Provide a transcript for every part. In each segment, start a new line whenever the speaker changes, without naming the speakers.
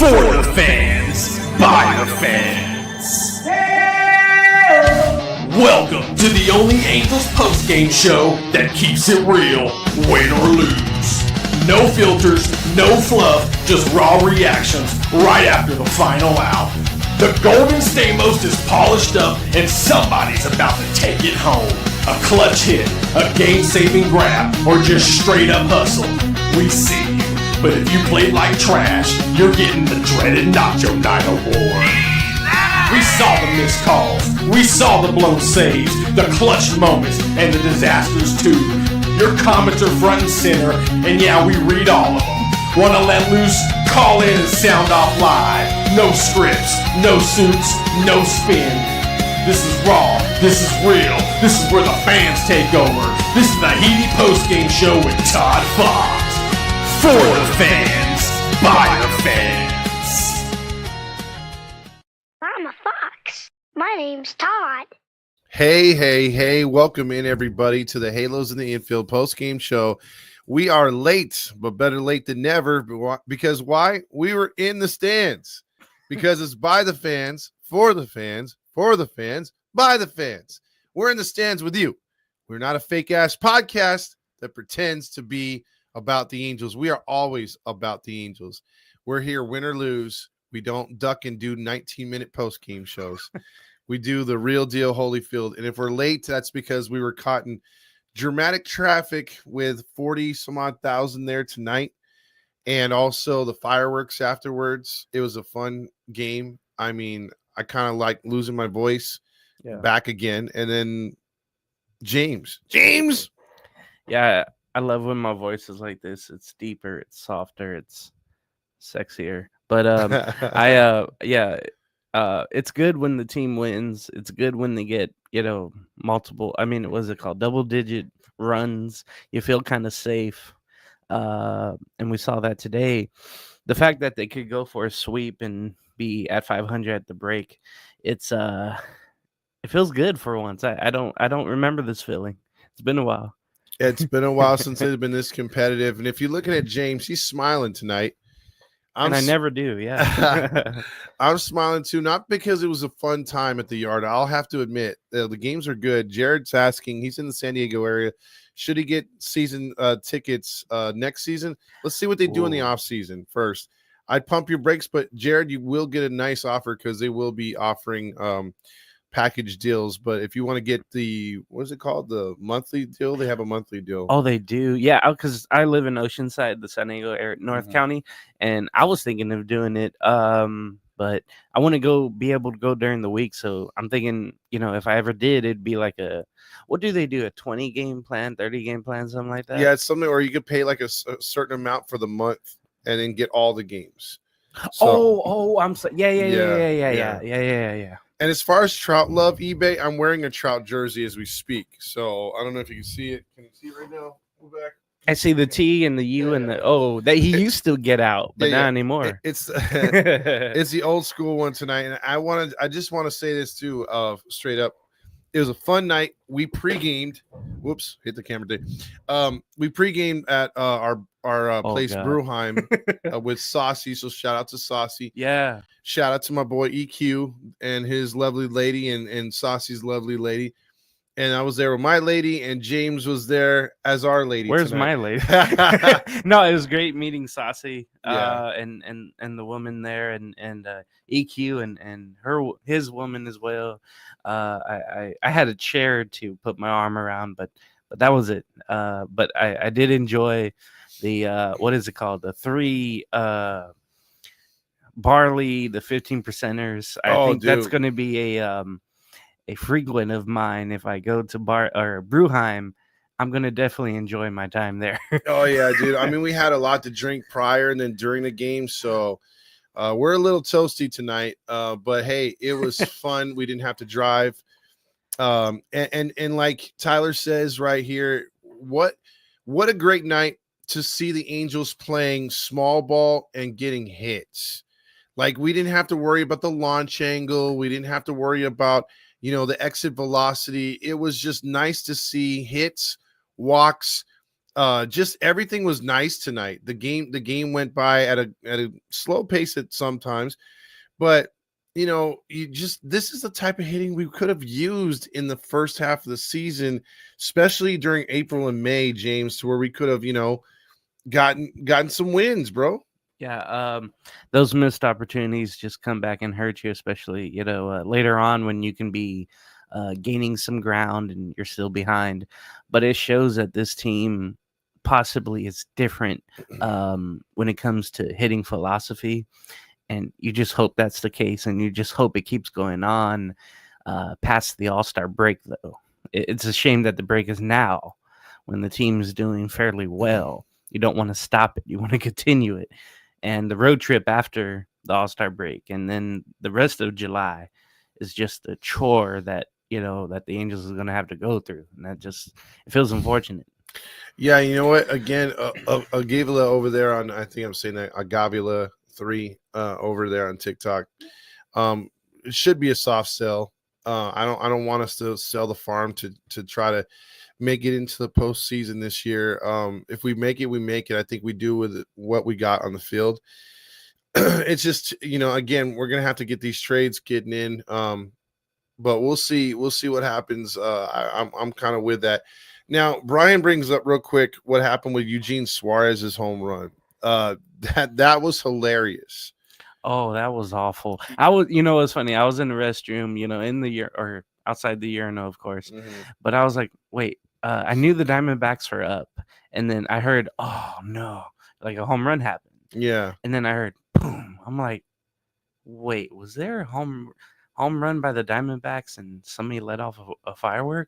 For the fans, by the fans. Welcome to the only Angels post-game show that keeps it real, win or lose. No filters, no fluff, just raw reactions right after the final out. The Golden Stamos is polished up and somebody's about to take it home. A clutch hit, a game-saving grab, or just straight-up hustle. We see you. But if you played like trash, you're getting the dreaded Nacho Night Award. We saw the missed calls, we saw the blown saves, the clutch moments, and the disasters too. Your comments are front and center, and yeah, we read all of them. Wanna let loose? Call in and sound off live. No scripts, no suits, no spin. This is raw, this is real, this is where the fans take over. This is the Heady Postgame Show with Todd Fox. For the fans, by the fans.
I'm a fox. My name's Todd.
Hey, welcome in everybody to the Halos in the Infield post-game show. We are late, but better late than never, because why? We were in the stands, because it's by the fans, for the fans, for the fans, by the fans. We're in the stands with you. We're not a fake-ass podcast that pretends to be about the Angels. We are always about the Angels. We're here win or lose. We don't duck and do 19-minute post-game shows. We do the real deal Holyfield. And if we're late, that's because we were caught in dramatic traffic with 40 some odd thousand there tonight. And also the fireworks afterwards. It was a fun game. I mean, I kind of like losing my voice back again. And then James.
Yeah, I love when my voice is like this. It's deeper, it's softer, it's sexier. But it's good when the team wins. It's good when they get, multiple. I mean, what was it called? Double-digit runs. You feel kind of safe. And we saw that today. The fact that they could go for a sweep and be at 500 at the break, it feels good for once. I don't remember this feeling. It's been a while.
It's been a while since it's been this competitive. And if you're looking at James, he's smiling tonight.
And I never do, yeah.
I'm smiling too, not because it was a fun time at the yard. I'll have to admit, the games are good. Jared's asking, he's in the San Diego area. Should he get season tickets next season? Let's see what they do in the offseason first. I'd pump your brakes, but Jared, you will get a nice offer because they will be offering package deals. But if you want to get the, what is it called? The monthly deal? They have a monthly deal.
Oh, they do. Yeah, because I live in Oceanside, the San Diego area, North County, and I was thinking of doing it. But I want to be able to go during the week. So I'm thinking, if I ever did, it'd be like what do they do? A 20 game plan, 30 game plan, something like that?
Yeah, it's something where you could pay like a certain amount for the month and then get all the games. So,
I'm sorry. Yeah.
And as far as Trout love, eBay, I'm wearing a Trout jersey as we speak. So I don't know if you can see it. Can you see it right now? Go back.
I see the T and the U and that he used to get out, but not anymore.
It's it's the old school one tonight. And I just want to say this too, straight up. It was a fun night. We pre-gamed. Whoops, hit the camera day. We pre-gamed at our place, Bruheim, with Saucy. So shout out to Saucy.
Yeah.
Shout out to my boy EQ and his lovely lady and Saucy's lovely lady. And I was there with my lady, and James was there as our lady.
Where's
tonight.
my lady? No, it was great meeting Saucy and the woman there and EQ and his woman as well. I had a chair to put my arm around, but that was it. But I did enjoy the what is it called? The 3 barley, the 15%ers. I think that's going to be a frequent of mine. If I go to Bruheim, I'm going to definitely enjoy my time there.
Oh yeah, dude. I mean, we had a lot to drink prior and then during the game. So we're a little toasty tonight, but hey, it was fun. We didn't have to drive. And like Tyler says right here, what a great night to see the Angels playing small ball and getting hits. Like, we didn't have to worry about the launch angle. We didn't have to worry about, the exit velocity. It was just nice to see hits, walks, Just everything was nice tonight. The game went by at a slow pace at sometimes, but this is the type of hitting we could have used in the first half of the season, especially during April and May, James, to where we could have, gotten some wins, bro.
Yeah, those missed opportunities just come back and hurt you, especially later on when you can be gaining some ground and you're still behind. But it shows that this team possibly is different when it comes to hitting philosophy, and you just hope that's the case, and you just hope it keeps going on past the All-Star break. Though it's a shame that the break is now when the team is doing fairly well. You don't want to stop it; you want to continue it. And the road trip after the All-Star break, and then the rest of July is just a chore that that the Angels is going to have to go through, and it feels unfortunate.
Yeah, you know what? Again, Agavila over there on, I think I'm saying that, Agavila 3 over there on TikTok. It should be a soft sell. I don't want us to sell the farm to try to make it into the postseason this year. If we make it, we make it. I think we do with what we got on the field. It's just, again, we're gonna have to get these trades getting in. But we'll see what happens. I'm kind of with that. Now, Brian brings up real quick what happened with Eugene Suarez's home run. That was hilarious.
Oh, that was awful. I was, it was funny. I was in the restroom, in the year or outside the urinal, of course.
Mm-hmm.
But I was like, wait, I knew the Diamondbacks were up, and then I heard, oh no, like a home run happened.
Yeah.
And then I heard boom. I'm like, wait, was there a home run by the Diamondbacks and somebody let off a firework?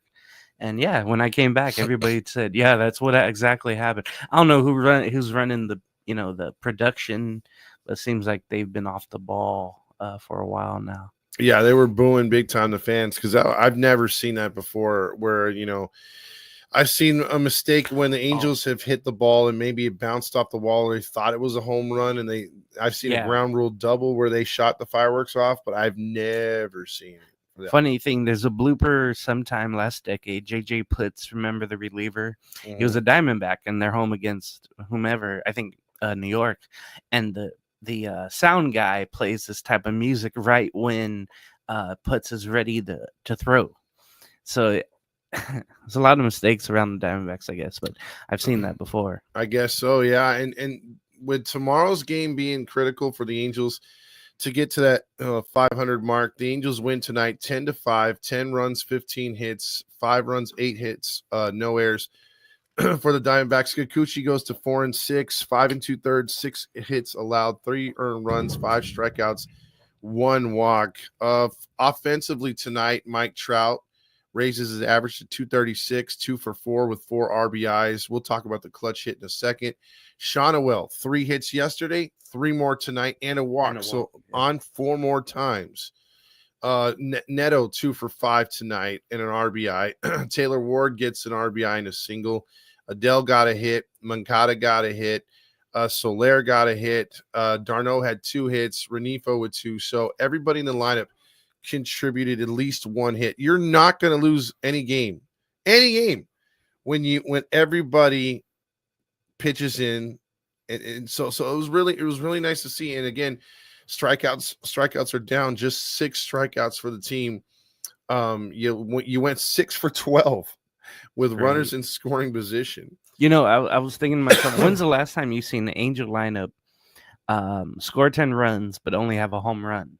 And yeah, when I came back, everybody said, yeah, that's what exactly happened. I don't know who's running the the production, but it seems like they've been off the ball for a while now.
Yeah, they were booing big time, the fans, because I've never seen that before where, I've seen a mistake when the Angels have hit the ball and maybe it bounced off the wall or they thought it was a home run, and I've seen a ground rule double where they shot the fireworks off, but I've never seen it. Yeah.
Funny thing, there's a blooper sometime last decade. JJ Putz, remember the reliever?
Mm-hmm.
He was a Diamondback and they're home against whomever, I think New York. And the sound guy plays this type of music right when Putz is ready to throw. So there's a lot of mistakes around the Diamondbacks, I guess, but I've seen that before.
I guess so, yeah. And with tomorrow's game being critical for the Angels to get to that 500 mark, the Angels win tonight 10-5, 10 runs, 15 hits, 5 runs, 8 hits, no errors. For the Diamondbacks, Kikuchi goes to 4-6, 5 2/3, 6 hits allowed, 3 earned runs, 5 strikeouts, 1 walk. Offensively tonight, Mike Trout raises his average to 236, 2 for 4 with 4 RBIs. We'll talk about the clutch hit in a second. Shawnuel, 3 hits yesterday, 3 more tonight, and a walk. On 4 more times. Neto, 2 for 5 tonight and an RBI. Taylor Ward gets an RBI and a single. Adele got a hit. Moncada got a hit. Soler got a hit. Darno had 2 hits. Renifo with 2. So everybody in the lineup contributed at least 1 hit. You're not going to lose any game when everybody pitches in, and so it was really nice to see. And again, strikeouts are down, just 6 strikeouts for the team. You went 6 for 12 with runners in scoring position.
I was thinking to myself, when's the last time you seen the Angel lineup score 10 runs but only have a home run?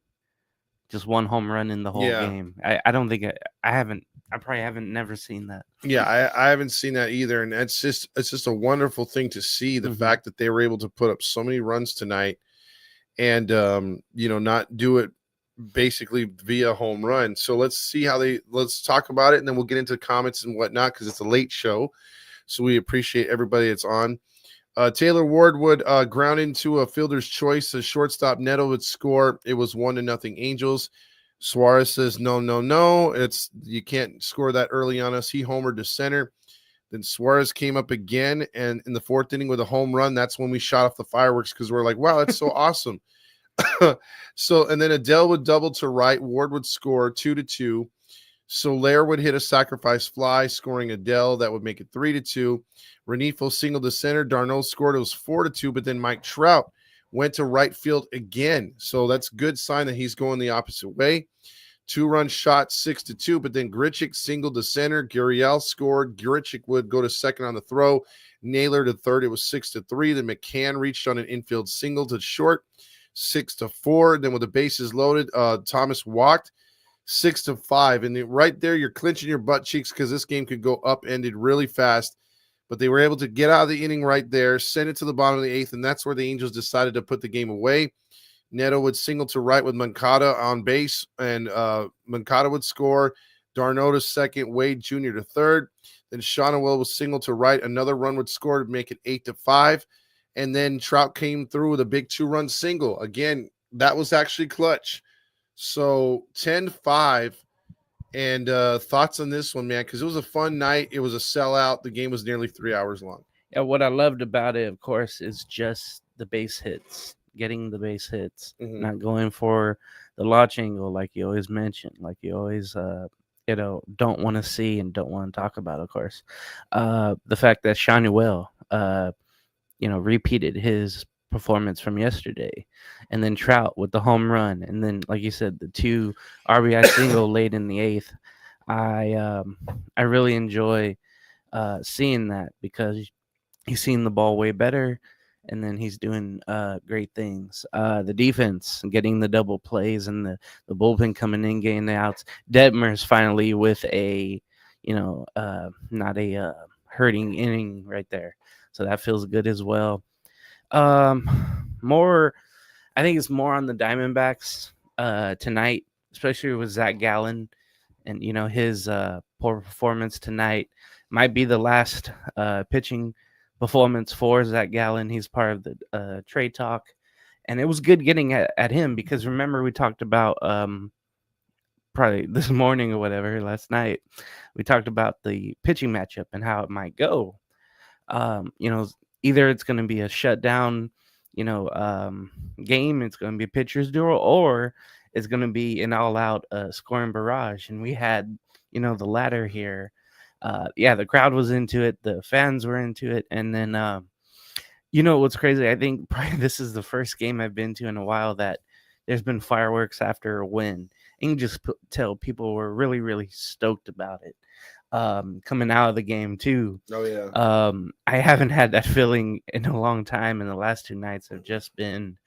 Just 1 home run in the whole game. I don't think I probably haven't never seen that.
Yeah, I haven't seen that either, and it's just a wonderful thing to see, the fact that they were able to put up so many runs tonight, and not do it basically via home run. So let's talk about it, and then we'll get into comments and whatnot, because it's a late show, so we appreciate everybody that's on. Taylor Ward would ground into a fielder's choice. A shortstop Neto would score. It was 1-0 Angels. Suarez says, no. You can't score that early on us. He homered to center. Then Suarez came up again, and in the 4th inning with a home run, that's when we shot off the fireworks, because we're like, wow, that's so awesome. And then Adele would double to right. Ward would score 2-2. Soler would hit a sacrifice fly, scoring Adele. That would make it 3-2. Renifo singled to center. Darno scored. It was 4-2, but then Mike Trout went to right field again. So that's a good sign that he's going the opposite way. 2-run shot, 6-2, but then Grichuk singled to center. Gurriel scored. Grichuk would go to second on the throw. Naylor to third. It was 6-3. Then McCann reached on an infield single to short, 6-4. Then with the bases loaded, Thomas walked, 6-5. And right there, you're clinching your butt cheeks because this game could go upended really fast. But they were able to get out of the inning right there, send it to the bottom of the eighth, and that's where the Angels decided to put the game away. Neto would single to right with Moncada on base, and Moncada would score. Darno to second, Wade Jr. to third. Then Shawnewill was single to right. Another run would score to make it 8-5. And then Trout came through with a big 2-run single. Again, that was actually clutch. So 10-5. And thoughts on this one, man? Because it was a fun night. It was a sellout. The game was nearly 3 hours long.
Yeah, what I loved about it, of course, is just the base hits, getting the base hits, not going for the launch angle like you always mention, like you always, don't want to see and don't want to talk about, of course. The fact that Shawnewill, repeated his performance from yesterday, and then Trout with the home run, and then, like you said, the 2 RBI single late in the eighth. I really enjoy seeing that because he's seen the ball way better, and then he's doing great things. The defense getting the double plays and the bullpen coming in, getting the outs. Detmer's finally with a, not a hurting inning right there. So that feels good as well. I think it's more on the Diamondbacks tonight, especially with Zach Gallen, and his poor performance tonight might be the last pitching performance for Zach Gallen. He's part of the trade talk, and it was good getting at him because remember we talked about probably this morning or whatever, last night, we talked about the pitching matchup and how it might go. Either it's going to be a shutdown, game, it's going to be a pitcher's duel, or it's going to be an all-out scoring barrage. And we had, the latter here. The crowd was into it, the fans were into it, and then, what's crazy? I think probably this is the first game I've been to in a while that there's been fireworks after a win. And you can just tell people were really, really stoked about it. Coming out of the game too.
Oh yeah.
I haven't had that feeling in a long time, and the last 2 nights have just been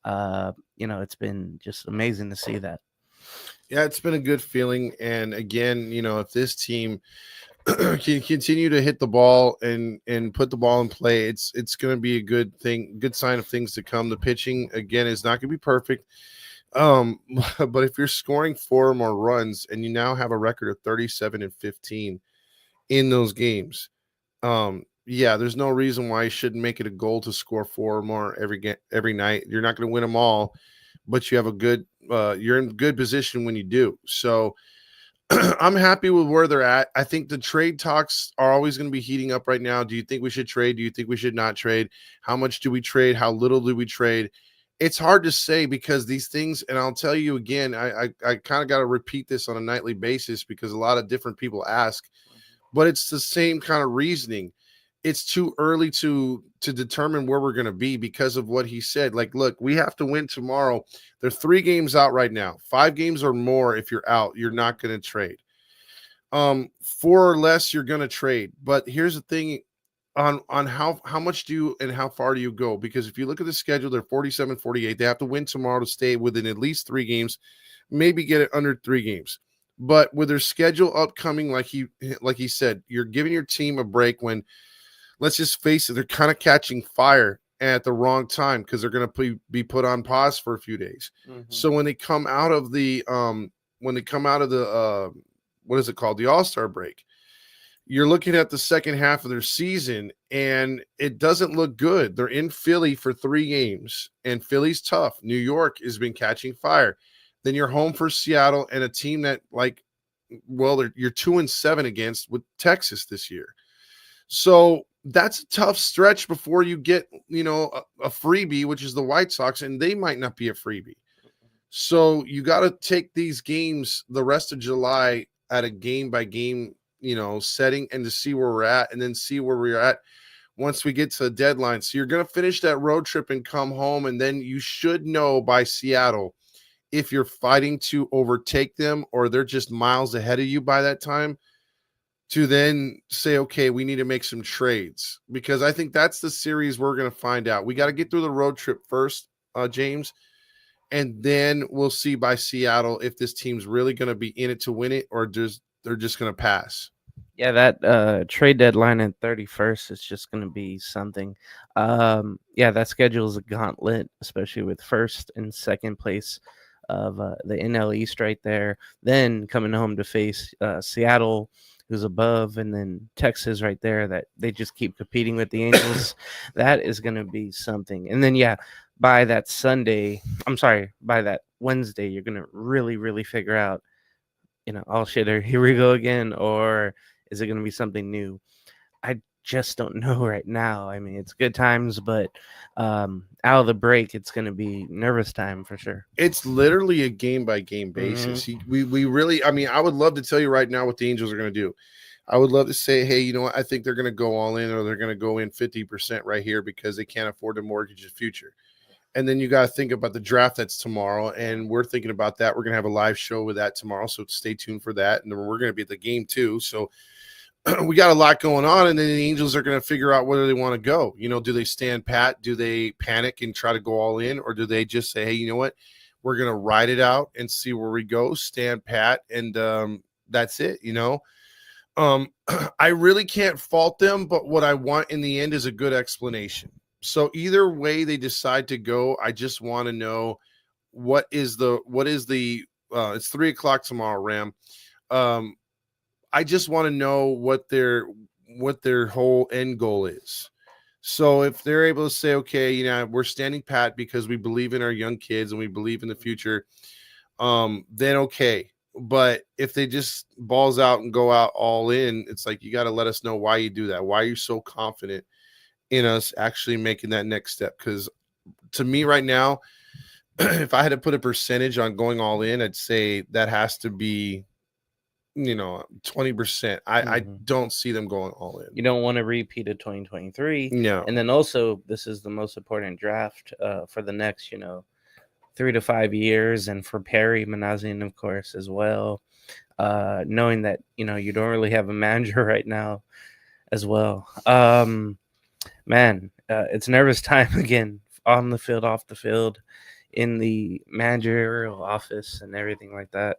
it's been just amazing to see that.
Yeah, it's been a good feeling. And again, if this team can continue to hit the ball and put the ball in play, it's going to be a good thing, good sign of things to come. The pitching again is not going to be perfect. But if you're scoring 4 or more runs and you now have a record of 37-15 in those games, there's no reason why you shouldn't make it a goal to score 4 or more every night. You're not going to win them all, but you have a good, you're in good position when you do. So I'm happy with where they're at. I think the trade talks are always going to be heating up right now. Do you think we should trade? Do you think we should not trade? How much do we trade? How little do we trade? It's hard to say because these things, and I'll tell you again, I kind of got to repeat this on a nightly basis because a lot of different people ask, but it's the same kind of reasoning. It's too early to determine where we're going to be because of what he said. Like, look, we have to win tomorrow. They're 3 games out right now. 5 games or more, if you're out, you're not going to trade. 4 or less, you're going to trade. But here's the thing. On how much do you and how far do you go? Because if you look at the schedule, they're 47-48. They have to win tomorrow to stay within at least 3 games, maybe get it under 3 games. But with their schedule upcoming, like he said, you're giving your team a break when, let's just face it, they're kind of catching fire at the wrong time because they're going to be put on pause for a few days. So when they come out of the what is it called? The All-Star break. You're looking at the second half of their season, and it doesn't look good. They're in Philly for 3 games, and Philly's tough. New York has been catching fire. Then you're home for Seattle and a team that, you're 2-7 against with Texas this year. So that's a tough stretch before you get, a freebie, which is the White Sox, and they might not be a freebie. So you got to take these games the rest of July at a game by game, setting, and to see where we're at, and then see where we're at once we get to the deadline. So you're going to finish that road trip and come home, and then you should know by Seattle if you're fighting to overtake them or they're just miles ahead of you by that time, to then say, okay, we need to make some trades, because I think that's the series we're going to find out. We got to get through the road trip first, James, and then we'll see by Seattle if this team's really going to be in it to win it, or they're just going to pass.
Yeah, that trade deadline at 31st is just going to be something. Yeah, that schedule is a gauntlet, especially with first and second place of the NL East right there. Then coming home to face Seattle, who's above, and then Texas right there, that they just keep competing with the Angels. That is going to be something. And then, yeah, by that Wednesday, you're going to really, really figure out, oh shit, here we go again, or is it going to be something new? I just don't know right now. I mean, it's good times, but out of the break, it's going to be nervous time for sure.
It's literally a game by game basis. We really, I mean, I would love to tell you right now what the Angels are going to do. I would love to say, hey, you know what? I think they're going to go all in, or they're going to go in 50% right here because they can't afford to mortgage the future. And then you got to think about the draft that's tomorrow, and we're thinking about that. We're going to have a live show with that tomorrow, so stay tuned for that. And then we're going to be at the game too. So we got a lot going on, and then the Angels are going to figure out whether they want to go. Do they stand pat? Do they panic and try to go all in, or do they just say, hey, you know what? We're going to ride it out and see where we go, stand pat, and that's it, I really can't fault them, but what I want in the end is a good explanation. So either way they decide to go, I just want to know what is the it's 3:00 tomorrow, Ram. I just want to know what their whole end goal is. So if they're able to say, okay, we're standing pat because we believe in our young kids and we believe in the future, then okay. But if they just balls out and go out all in, it's like, you got to let us know why you do that. Why are you so confident in us actually making that next step? Because to me right now, if I had to put a percentage on going all in, I'd say that has to be 20%. I don't see them going all in.
You don't want to repeat of 2023.
No.
And then also, this is the most important draft for the next 3 to 5 years, and for Perry Minasian, of course, as well, knowing that you don't really have a manager right now as well. It's nervous time again, on the field, off the field, in the managerial office and everything like that.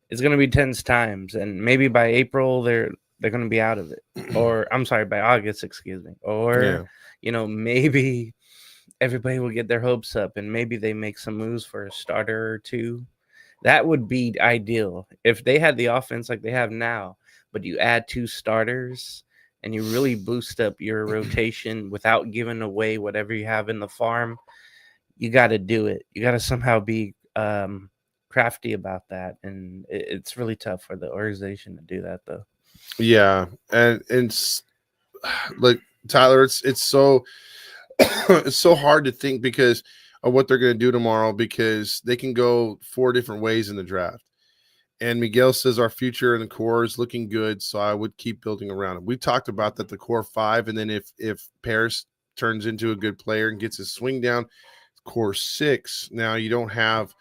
It's going to be tense times, and maybe by April they're going to be out of it, or I'm sorry, by August, excuse me, or maybe everybody will get their hopes up and maybe they make some moves for a starter or two. That would be ideal if they had the offense like they have now, but you add 2 starters and you really boost up your rotation without giving away whatever you have in the farm. You got to do it. You got to somehow be crafty about that, and it's really tough for the organization to do that, though.
Yeah, and it's like, Tyler, it's so it's so hard to think because of what they're going to do tomorrow, because they can go 4 different ways in the draft. And Miguel says our future in the core is looking good, so I would keep building around him. We talked about that, the core 5, and then if Paris turns into a good player and gets his swing down, core 6. Now you don't have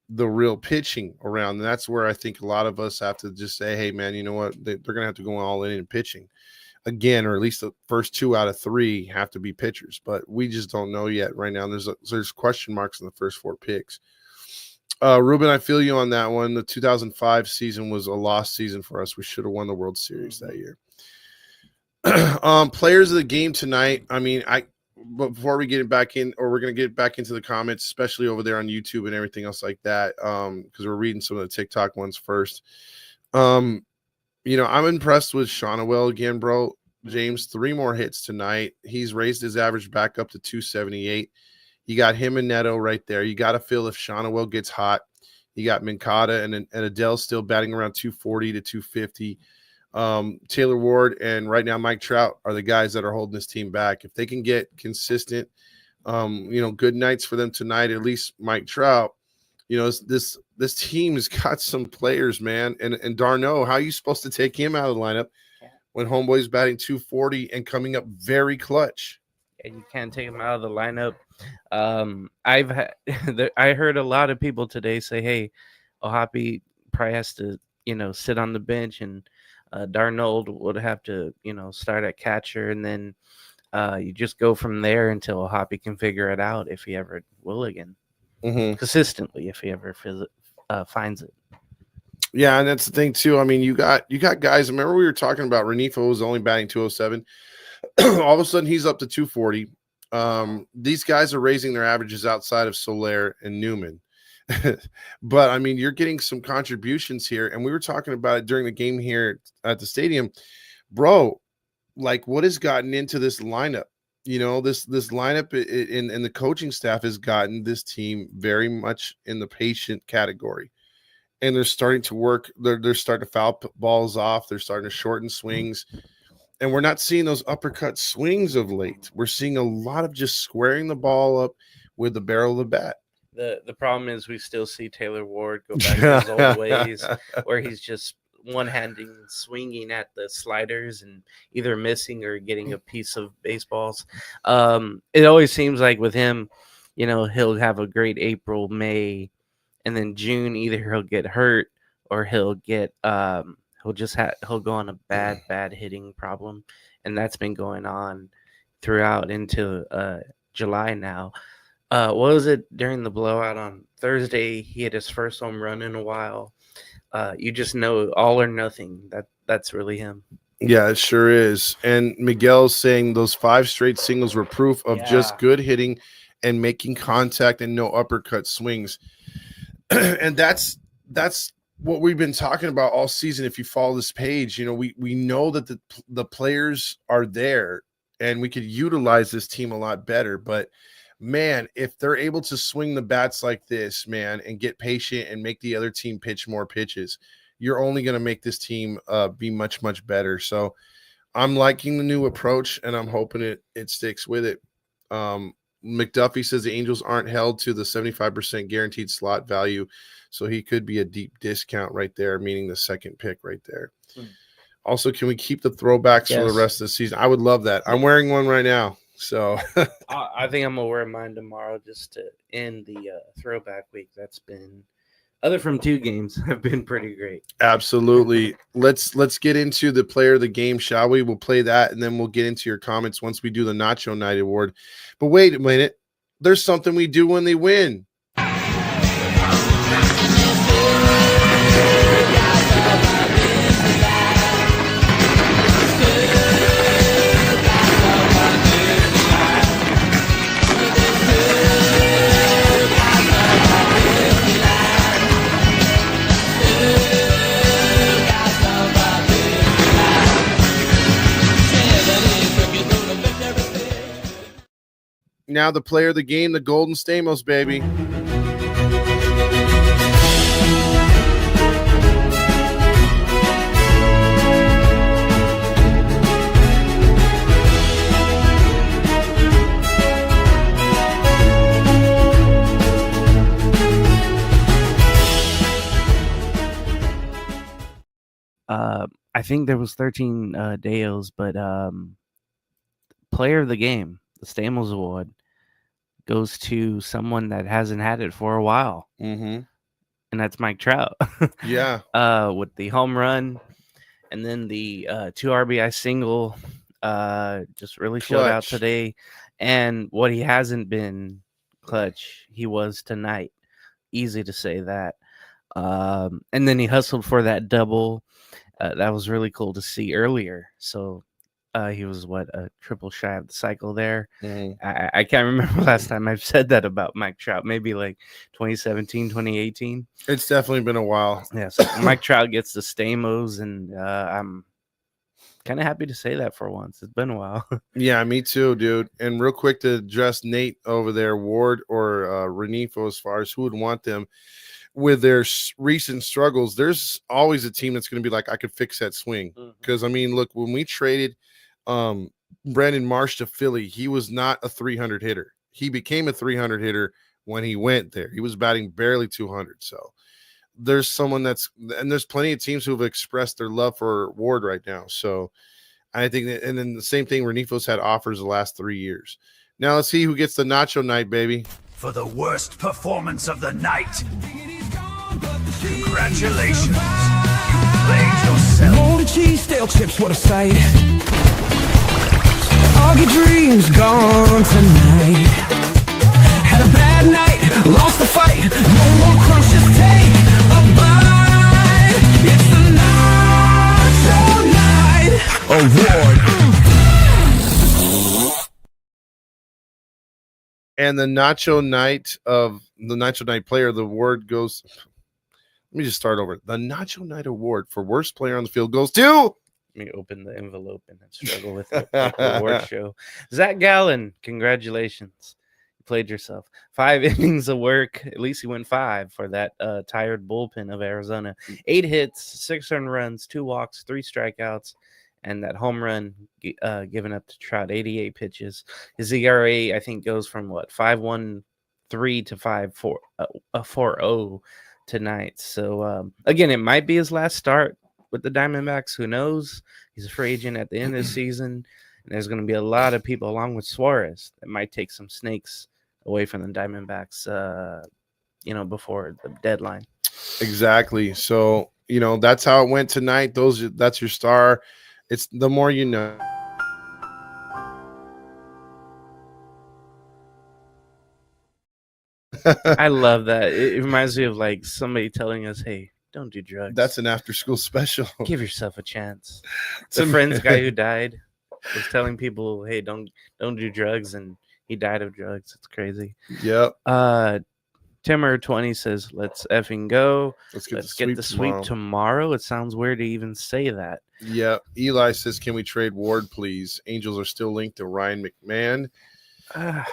the real pitching around, and that's where I think a lot of us have to just say, hey man, you know what, they're going to have to go all in pitching again, or at least the first 2 out of 3 have to be pitchers, but we just don't know yet right now. There's question marks in the first 4 picks. Ruben, I feel you on that one. The 2005 season was a lost season for us. We should have won the World Series that year. Players of the game tonight. I mean, but before we get back in, or we're going to get back into the comments, especially over there on YouTube and everything else like that, because we're reading some of the TikTok ones first. I'm impressed with Shawnuel again, bro. James, 3 more hits tonight. He's raised his average back up to 278. You got him and Neto right there. You got to feel if Shawnuel gets hot. You got Minkata and Adele still batting around 240 to 250. Taylor Ward and right now Mike Trout are the guys that are holding this team back. If they can get consistent, good nights for them tonight, at least Mike Trout, You know, this team has got some players, man. And Darno, how are you supposed to take him out of the lineup when homeboy's batting 240 and coming up very clutch?
Yeah, you can't take him out of the lineup. I heard a lot of people today say, "Hey, Ohapi probably has to, sit on the bench, and Darnold would have to, start at catcher, and then you just go from there until Ohapi can figure it out if he ever will again, consistently if he ever finds it."
Yeah, and that's the thing too. I mean, you got guys. Remember we were talking about Renifo was only batting 207. All of a sudden he's up to 240. These guys are raising their averages outside of Soler and Newman. But I mean, you're getting some contributions here, and we were talking about it during the game here at the stadium, bro. Like, what has gotten into this lineup? This lineup in the coaching staff has gotten this team very much in the patient category, and they're starting to work. They're starting to foul balls off. They're starting to shorten swings. And we're not seeing those uppercut swings of late. We're seeing a lot of just squaring the ball up with the barrel of the bat.
The problem is we still see Taylor Ward go back to his old ways where he's just one-handing, swinging at the sliders and either missing or getting a piece of baseballs. It always seems like with him, he'll have a great April, May, and then June, either he'll get hurt or he'll get he'll go on a bad hitting problem, and that's been going on throughout into July now. What was it during the blowout on Thursday? He hit his first home run in a while. You just know all or nothing. That's really him.
Yeah, it sure is. And Miguel's saying those 5 straight singles were proof of just good hitting and making contact and no uppercut swings. And that's what we've been talking about all season. If you follow this page, we know that the players are there and we could utilize this team a lot better. But man, if they're able to swing the bats like this, man, and get patient and make the other team pitch more pitches, you're only going to make this team be much, much better. So I'm liking the new approach, and I'm hoping it sticks with it. McDuffie says the Angels aren't held to the 75% guaranteed slot value, so he could be a deep discount right there, meaning the second pick right there. Also, can we keep the throwbacks for the rest of the season? I would love that. I'm wearing one right now. So
I think I'm gonna wear mine tomorrow just to end the throwback week. That's been, other from 2 games, have been pretty great.
Absolutely. Let's get into the player of the game, shall we? We'll play that, and then we'll get into your comments once we do the Nacho Night Award. But wait a minute. There's something we do when they win. Now the player of the game, the Golden Stamos, baby.
I think there was 13 Deos, but player of the game, the Stamos Award, goes to someone that hasn't had it for a while, and that's Mike Trout.
Yeah,
with the home run, and then the 2 RBI single, just really showed out today. And what he hasn't been clutch, he was tonight. Easy to say that. And then he hustled for that double. That was really cool to see earlier. So he was a triple shy of the cycle there. I can't remember last time I've said that about Mike Trout. Maybe like 2017, 2018.
It's definitely been a while.
Yeah, so Mike Trout gets the Stamos, and I'm kind of happy to say that for once. It's been a while.
Yeah, me too, dude. And real quick to address Nate over there, Ward or Renifo, as far as who would want them with their recent struggles, there's always a team that's going to be like, I could fix that swing. Because, I mean, look, when we traded Brandon Marsh to Philly, he was not a 300 hitter. He became a 300 hitter when he went there. He was batting barely 200. So there's someone and there's plenty of teams who have expressed their love for Ward right now. So I think that, and then the same thing, Renifo's had offers the last 3 years. Now let's see who gets the Nacho Night, baby.
For the worst performance of the night. Congratulations. You played yourself.
Moldy cheese, stale chips, what a sight. All your dreams gone tonight. Had a bad night, lost the fight. No more crunch, just take a bite. It's the Nacho Night Award.
And the Nacho Night player, the award goes. Let me just start over. The Nacho Night Award for worst player on the field goes to.
Let me open the envelope and struggle with it. Like the award show. Zach Gallen, congratulations. You played yourself. 5 innings of work. At least he went 5 for that tired bullpen of Arizona. 8 hits, 6 earned runs, 2 walks, 3 strikeouts, and that home run given up to Trout, 88 pitches. His ERA, I think, goes from 5.13 to 5.40 tonight. So again, it might be his last start with the Diamondbacks. Who knows? He's a free agent at the end of the season, and there's going to be a lot of people, along with Suarez, that might take some snakes away from the Diamondbacks, before the deadline.
Exactly. So that's how it went tonight. That's your star. It's the more you know.
I love that. It reminds me of somebody telling us, "Hey, don't do drugs."
That's an after-school special.
Give yourself a chance. The Friends guy who died was telling people, "Hey, don't do drugs," and he died of drugs. It's crazy.
Yep.
Timmer20 says, "Let's effing go.
Let's
get the sweep tomorrow." It sounds weird to even say that.
Yeah. Eli says, "Can we trade Ward, please? Angels are still linked to Ryan McMahon."
I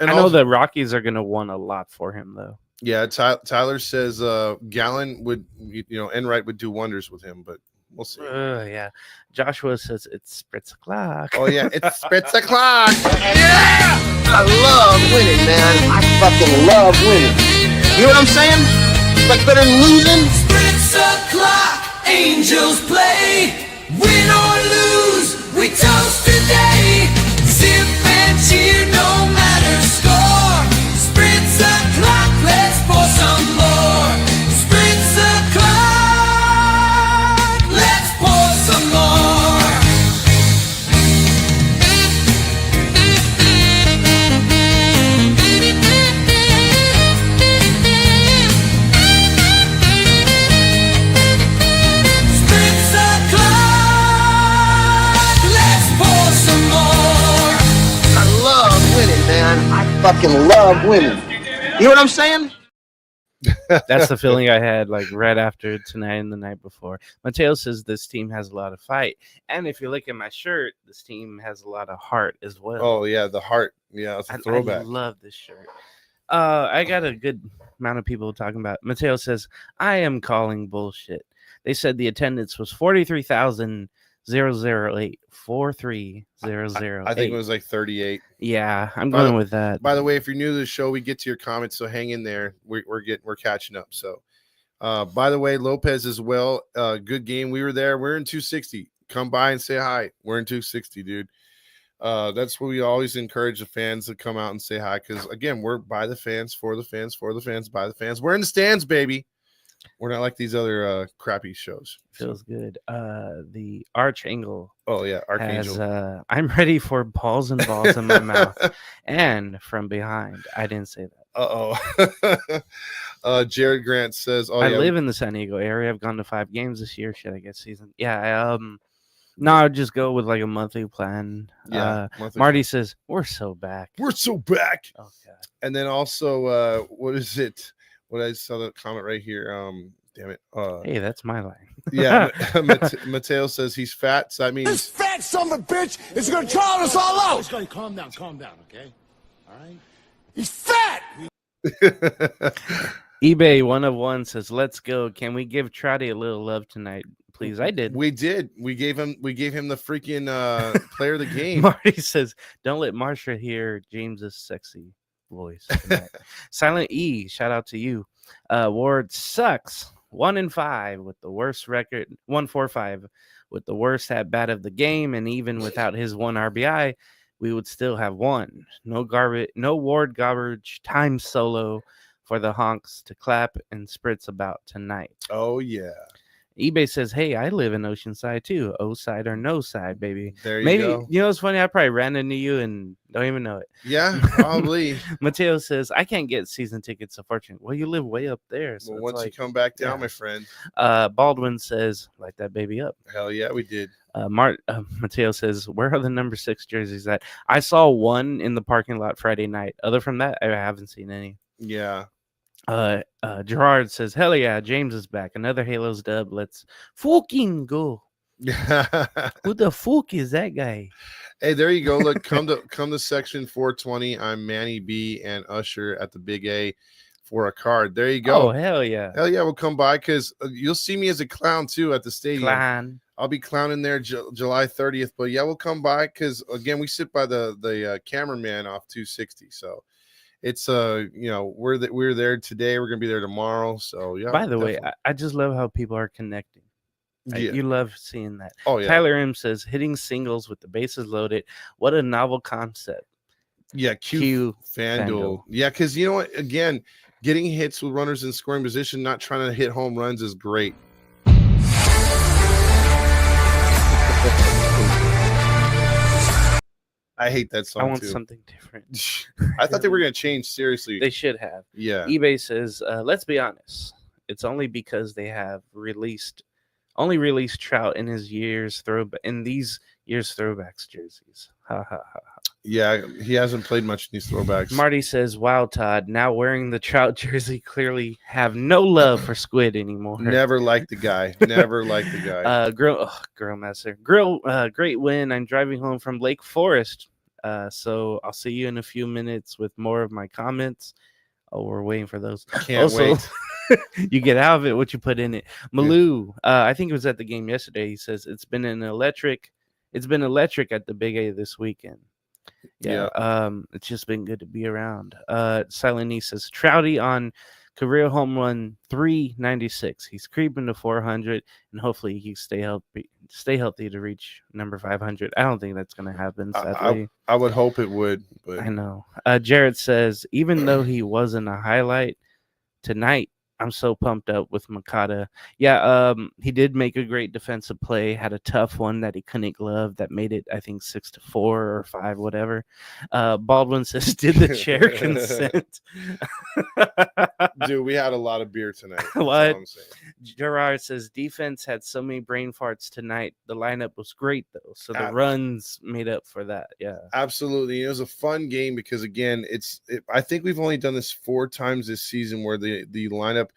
know the Rockies are going to want a lot for him, though.
Yeah, Tyler says Gallen would, Enright would do wonders with him, but we'll see.
Yeah. Joshua says it's Spritz o'clock.
Oh, yeah, it's Spritz o'clock.
Yeah! I love winning, man. I fucking love winning. You know what I'm saying? It's like better than losing.
Spritz o'clock, Angels play. Win or lose, we toast today. Sip and cheer, no matter score. Spritz o'clock, let's pour some more. Spritz o'clock, let's pour some more. Spritz o'clock, let's pour some more.
I love winning, man. I fucking love winning. You know what I'm saying?
That's the feeling I had right after tonight and the night before. Mateo says this team has a lot of fight. And if you look at my shirt, this team has a lot of heart as well.
Oh, yeah, the heart. Yeah, it's a throwback.
I love this shirt. I got a good amount of people talking about it. Mateo says, I am calling bullshit. They said the attendance was 43,008. 43,008.
I think it was 38.
Yeah, I'm going with that.
By the way, if you're new to the show, we get to your comments, so hang in there. We're catching up. So, by the way, Lopez as well. Good game. We were there. We're in 260. Come by and say hi. We're in 260, dude. That's what we always encourage the fans to come out and say hi, because again, we're by the fans, for the fans, by the fans. We're in the stands, baby. We're not like these other crappy shows.
Feels good. The Archangel.
Oh yeah, Archangel.
Has, I'm ready for balls and balls in my mouth and from behind. I didn't say that.
Jared Grant says,
I live in the San Diego area. I've gone to 5 games this year. Shit, I guess season. Yeah. No, I'd just go with a monthly plan.
Yeah.
Marty says we're so back.
We're so back.
Oh God.
And then also, what is it? What I saw the comment right here. Damn it.
Hey, that's my line.
Yeah. Mateo says he's fat. So that means
this fat son of a bitch is going to drown us all out. Just calm down, okay? All right? He's fat.
eBay 101 says, "Let's go. Can we give Trouty a little love tonight, please?" I did.
We did. We gave him the freaking player of the game.
Marty says, "Don't let Marsha hear James is sexy." voice. tonight. Silent E, shout out to you. Ward sucks. 1-5 with the worst record. 1-4-5 with the worst at bat of the game, and even without his 1 RBI, we would still have won. No Ward garbage time solo for the honks to clap and spritz about tonight.
Oh yeah.
eBay says, "Hey, I live in Oceanside too. O side or no side, baby."
There you
Maybe
go.
you know it's funny. I probably ran into you and don't even know it.
Yeah, probably.
Mateo says, "I can't get season tickets, unfortunately." Well, you live way up there, so
Well,
it's
once you
like,
come back down,
yeah.
my friend.
Baldwin says, "Light that baby up."
Hell yeah, we did.
Mateo says, "Where are the number 6 jerseys at?" I saw one in the parking lot Friday night. Other from that, I haven't seen any.
Yeah.
Gerard says, "Hell yeah, James is back. Another Halos dub. Let's fucking go." Who the fuck is that guy?
Hey, there you go. Look, come to section 420. I'm Manny B and Usher at the Big A for a card. There you go.
Oh, hell yeah.
Hell yeah, we'll come by because you'll see me as a clown too at the stadium.
Clan.
I'll be clowning there July 30th. But yeah, we'll come by because again, we sit by the cameraman off 260. So it's we're there today. We're gonna be there tomorrow. So yeah.
By the way,
definitely.
I just love how people are connecting.
Yeah.
You love seeing that.
Oh yeah.
Tyler M says, "Hitting singles with the bases loaded. What a novel concept."
Yeah,
Q
FanDuel. Yeah, because you know what? Again, getting hits with runners in scoring position, not trying to hit home runs is great. I hate that song
I want
too.
something different.
I thought they were going to change. Seriously.
They should have.
Yeah.
eBay says, "Let's be honest. It's only because they have only released Trout in these years throwbacks jerseys." Ha ha ha.
Yeah, he hasn't played much in these throwbacks.
Marty says, "Wow, Todd, now wearing the Trout jersey, clearly have no love for Squid anymore."
Never liked the guy. Never liked the guy.
Grill Master. Great win. I'm driving home from Lake Forest. So I'll see you in a few minutes with more of my comments. Oh, we're waiting for those.
Can't wait.
You get out of it what you put in it. Malou, I think it was at the game yesterday. He says it's been electric at the Big A this weekend. Yeah. It's just been good to be around. Silent E says Trouty on career home run 396. He's creeping to 400, and hopefully he stay healthy to reach number 500. I don't think that's gonna happen, sadly.
I would hope it would, but
I know. Jared says, even though he wasn't a highlight tonight, I'm so pumped up with Makata. Yeah, he did make a great defensive play, had a tough one that he couldn't glove that made it, I think, 6-4 or 5, whatever. Baldwin says, did the chair consent?
dude, we had a lot of beer tonight. That's
What?
all I'm saying.
Gerard says, defense had so many brain farts tonight. The lineup was great, though. So the runs made up for that. Yeah.
Absolutely. It was a fun game because, again, I think we've only done this 4 times this season where the lineup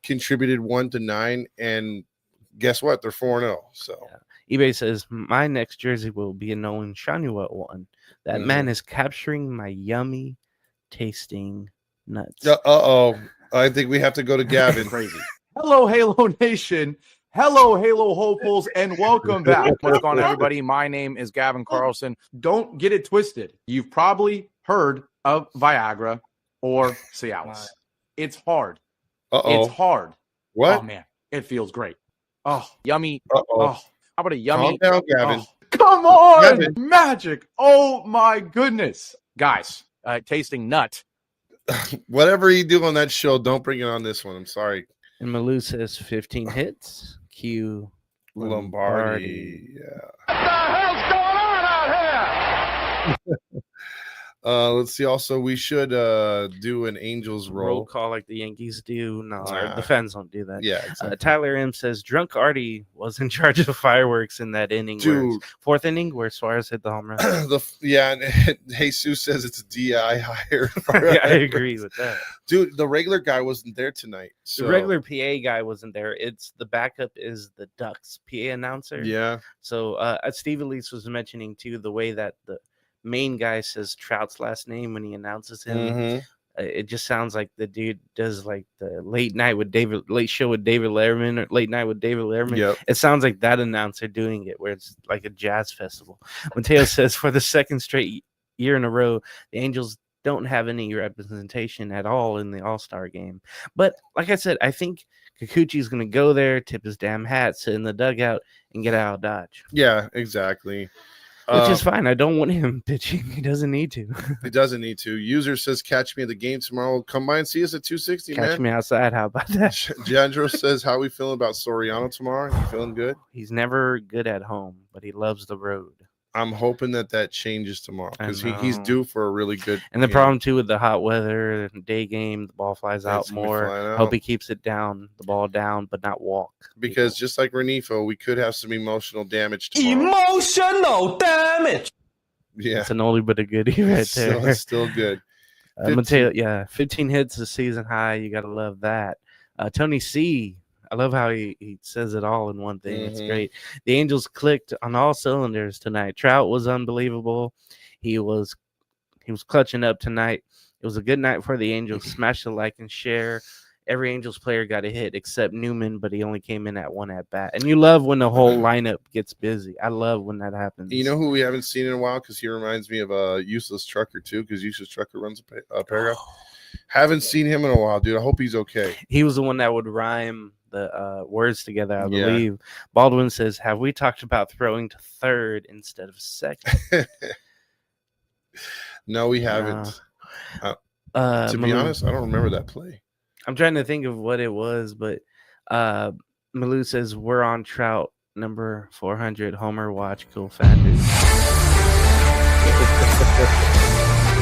contributed 1 to 9, and guess what? They're 4-0. So
eBay says, my next jersey will be a Nolan Shanuel one. That man is capturing my yummy tasting nuts.
I think we have to go to Gavin.
Crazy. Hello, Halo Nation. Hello, Halo hopefuls, and welcome back. What's going on, everybody? My name is Gavin Carlson. Don't get it twisted. You've probably heard of Viagra or Cialis. It's hard. It's hard.
What?
Oh, man. It feels great. Oh, yummy.
Uh-oh.
Oh, how about a yummy?
Calm down, Gavin.
Oh, come on.
Gavin.
Magic. Oh, my goodness. Guys, tasting nut.
Whatever you do on that show, don't bring it on this one. I'm sorry.
And Malou says 15 hits. Q
Lombardi. Yeah.
What the hell's going on out here?
Let's see. Also, we should do an Angels
Roll
roll.
call like the Yankees do. No,
Nah.
the fans don't do that.
Yeah, exactly.
Tyler M says Drunk Artie was in charge of fireworks in that inning.
Dude.
Fourth inning where Suarez hit the home run.
And Jesus says it's a DI higher.
Yeah, I agree with that.
Dude, the regular guy wasn't there tonight. So
The regular PA guy wasn't there. It's the backup is the Ducks PA announcer.
yeah.
So Steve Elise was mentioning too the way that the main guy says Trout's last name when he announces him.
Mhm.
It just sounds like the dude does like the late show with David Letterman or late night with David Letterman.
Yep.
It sounds like that announcer doing it where it's like a jazz festival. Mateo says for the second straight year in a row, the Angels don't have any representation at all in the All-Star game. But like I said, I think Kikuchi's going to go there, tip his damn hat, sit in the dugout, and get out of Dodge.
Yeah, exactly.
Which is fine. I don't want him pitching. He doesn't need to.
He doesn't need to. User says, catch me at the game tomorrow. Come by and see us at 260, man.
Catch me outside. How about that?
Jandro says, how we feeling about Soriano tomorrow? You feeling good?
He's never good at home, but he loves the road.
I'm hoping that changes tomorrow because he's
know.
due for a really good.
And the problem, too, with the hot weather, day game, the ball flies out
It's gonna be
more.
flying out.
Hope he keeps it down, the ball down, but not walk.
Because just like Renifo, we could have some emotional damage tomorrow.
Emotional damage.
Yeah.
It's an oldie but a goodie right there.
It's still good.
Mateo, 15 hits is season high. You got to love that. Tony C. I love how he says it all in one thing. It's great. The Angels clicked on all cylinders tonight. Trout was unbelievable. He was clutching up tonight. It was a good night for the Angels. Smash the like and share. Every Angels player got a hit except Newman, but he only came in at one at bat. And you love when the whole lineup gets busy. I love when that happens.
You know who we haven't seen in a while because he reminds me of a Useless Trucker too because Useless Trucker runs a paragraph. Haven't seen him in a while, dude. I hope he's okay.
He was the one that would rhyme the words together, I
Yeah.
believe. Baldwin says, have we talked about throwing to third instead of second?
No, we haven't. To be honest, I don't remember that play.
I'm trying to think of what it was, but Malou says, we're on Trout, number 400, Homer Watch, cool fan dude.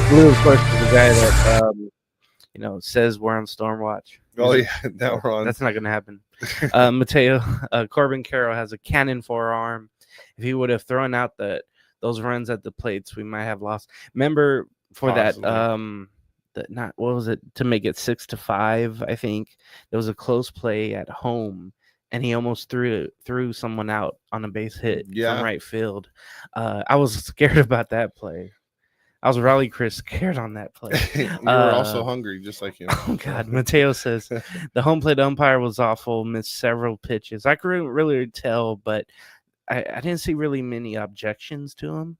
Malou, of course, is the guy that, says we're on Stormwatch.
Oh, yeah, now we're on.
That's not going to happen. Mateo, Corbin Carroll has a cannon forearm. If he would have thrown out those runs at the plates, we might have lost. Remember for
Possibly.
what was it, to make it 6-5? I think there was a close play at home, and he almost threw someone out on a base hit from right field. I was scared about that play. I was Raleigh Chris scared on that play.
You were also hungry, just like him.
Oh, God. Mateo says the home plate umpire was awful, missed several pitches. I couldn't really tell, but I didn't see really many objections to him,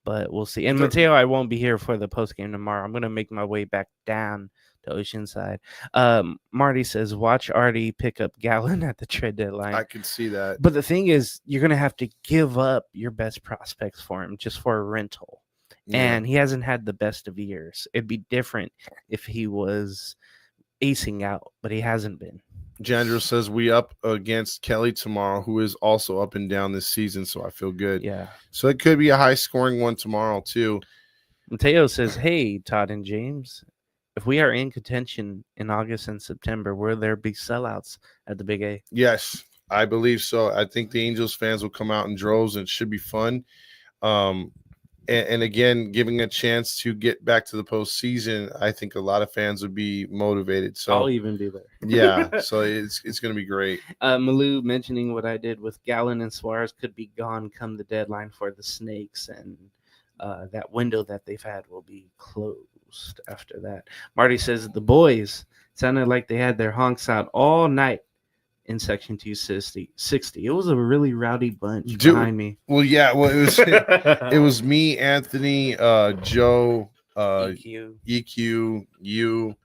but we'll see. And Mateo, I won't be here for the postgame tomorrow. I'm going to make my way back down to Oceanside. Marty says, watch Artie pick up Gallon at the trade deadline.
I can see that.
But the thing is, you're going to have to give up your best prospects for him just for a rental. And he hasn't had the best of years. It'd be different if he was acing out, but he hasn't been.
Jandro says we up against Kelly tomorrow, who is also up and down this season, so I feel good.
Yeah.
So it could be a high-scoring one tomorrow, too.
Mateo says, hey, Todd and James, if we are in contention in August and September, will there be sellouts at the Big A?
Yes, I believe so. I think the Angels fans will come out in droves, and it should be fun. And again, giving a chance to get back to the postseason, I think a lot of fans would be motivated. So
I'll even be there.
Yeah, so it's going to be great.
Malou mentioning what I did with Gallon and Suarez could be gone come the deadline for the Snakes, and that window that they've had will be closed after that. Marty says the boys sounded like they had their honks out all night in section 260. It was a really rowdy bunch behind me.
Well, yeah, it was me, Anthony, Joe, EQ, you.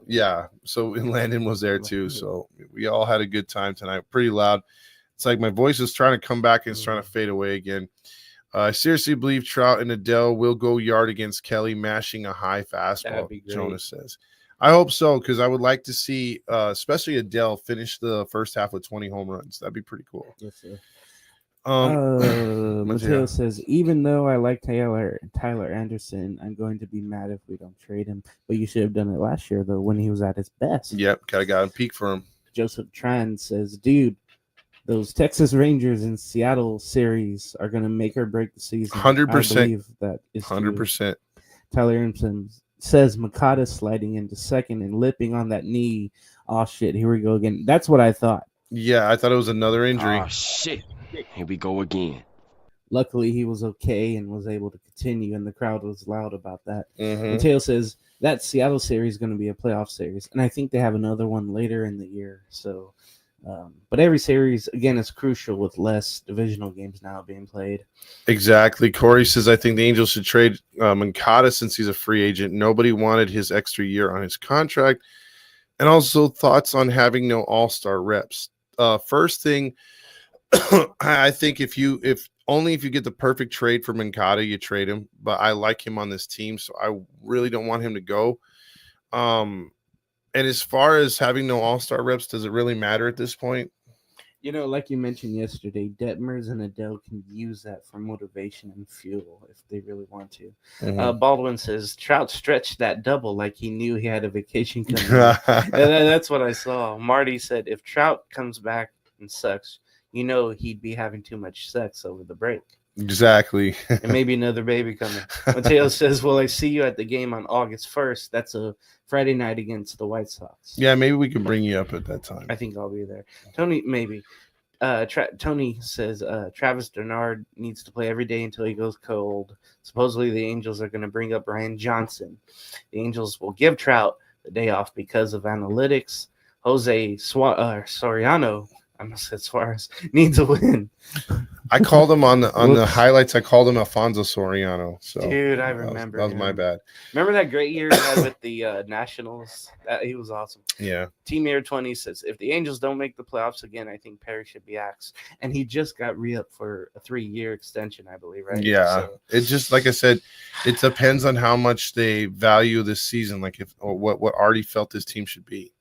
Yeah, so and Landon was there too. So we all had a good time tonight. Pretty loud. It's like my voice is trying to come back and it's trying to fade away again. I seriously believe Trout and Adele will go yard against Kelly, mashing a high fastball, Jonas says. I hope so, because I would like to see, especially Adele, finish the first half with 20 home runs. That'd be pretty cool.
Yes, sir.
Mateo
Mateo says, even though I like Tyler Anderson, I'm going to be mad if we don't trade him. But you should have done it last year, though, when he was at his best.
Yep, got a peak for him.
Joseph Tran says, dude, those Texas Rangers and Seattle series are going to make or break the season.
100%.
I believe that is
100%.
Tyler Anderson says Makata sliding into second and lipping on that knee. Oh, shit. Here we go again. That's what I thought.
Yeah, I thought it was another injury.
Oh, shit. Here we go again.
Luckily, he was okay and was able to continue, and the crowd was loud about that.
Mm-hmm.
Mateo says that Seattle series is going to be a playoff series, and I think they have another one later in the year. So But every series, again, is crucial with less divisional games now being played.
Exactly. Corey says, I think the Angels should trade Moncada since he's a free agent. Nobody wanted his extra year on his contract. And also thoughts on having no all-star reps. First thing, I think if you get the perfect trade for Moncada, you trade him. But I like him on this team, so I really don't want him to go. And as far as having no all-star reps, does it really matter at this point?
You know, like you mentioned yesterday, Detmers and Adele can use that for motivation and fuel if they really want to.
Mhm.
Baldwin says Trout stretched that double like he knew he had a vacation coming. That's what I saw. Marty said if Trout comes back and sucks, you know he'd be having too much sex over the break.
Exactly.
And maybe another baby coming. Mateo says, well, I see you at the game on August 1st. That's a Friday night against the White Sox.
Yeah, maybe we can bring you up at that time.
I think I'll be there. Tony, maybe. Tony says Travis Bernard needs to play every day until he goes cold. Supposedly the Angels are going to bring up Ryan Johnson. The Angels will give Trout the day off because of analytics. Jose Soriano, I must say Suarez, needs a win.
I called him on the highlights. I called him Alfonso Soriano. So
dude, I remember
that was my bad.
Remember that great year he had with the Nationals? He was awesome.
Yeah.
Team Air 20 says if the Angels don't make the playoffs again, I think Perry should be axed. And he just got re-up for a 3-year extension, I believe, right?
Yeah.
So,
it just, like I said, it depends on how much they value this season. Like what Artie felt this team should be.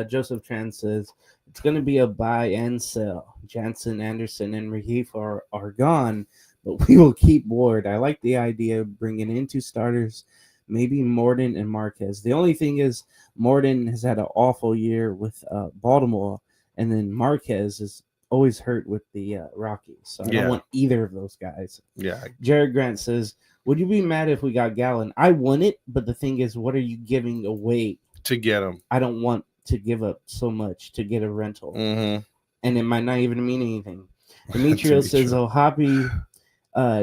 Joseph Tran says it's going to be a buy and sell. Jansen, Anderson, and Rahif are gone, but we will keep Ward. I like the idea of bringing in 2 starters, maybe Morton and Marquez. The only thing is Morton has had an awful year with Baltimore, and then Marquez is always hurt with the Rockies. So I don't want either of those guys.
Yeah.
Jared Grant says, would you be mad if we got Gallen? I want it, but the thing is, what are you giving away
to get him?
I don't want to give up so much to get a rental.
Mm-hmm.
And it might not even mean anything. Demetrius says, oh, Hoppy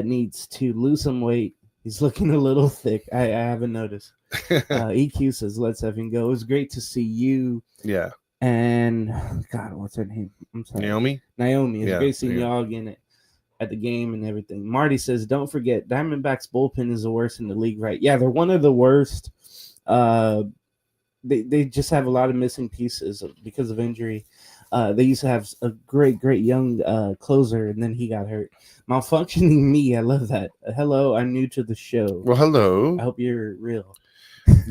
needs to lose some weight. He's looking a little thick. I haven't noticed. EQ says, let's have him go. It was great to see you.
Yeah.
And, God, what's her name? I'm sorry.
Naomi?
It's great seeing y'all again at the game and everything. Marty says, don't forget, Diamondbacks bullpen is the worst in the league, right? Yeah, they're one of the worst. They just have a lot of missing pieces because of injury. They used to have a great young closer, and then he got hurt. Malfunctioning me, I love that. Hello, I'm new to the show.
Well, hello.
I hope you're real.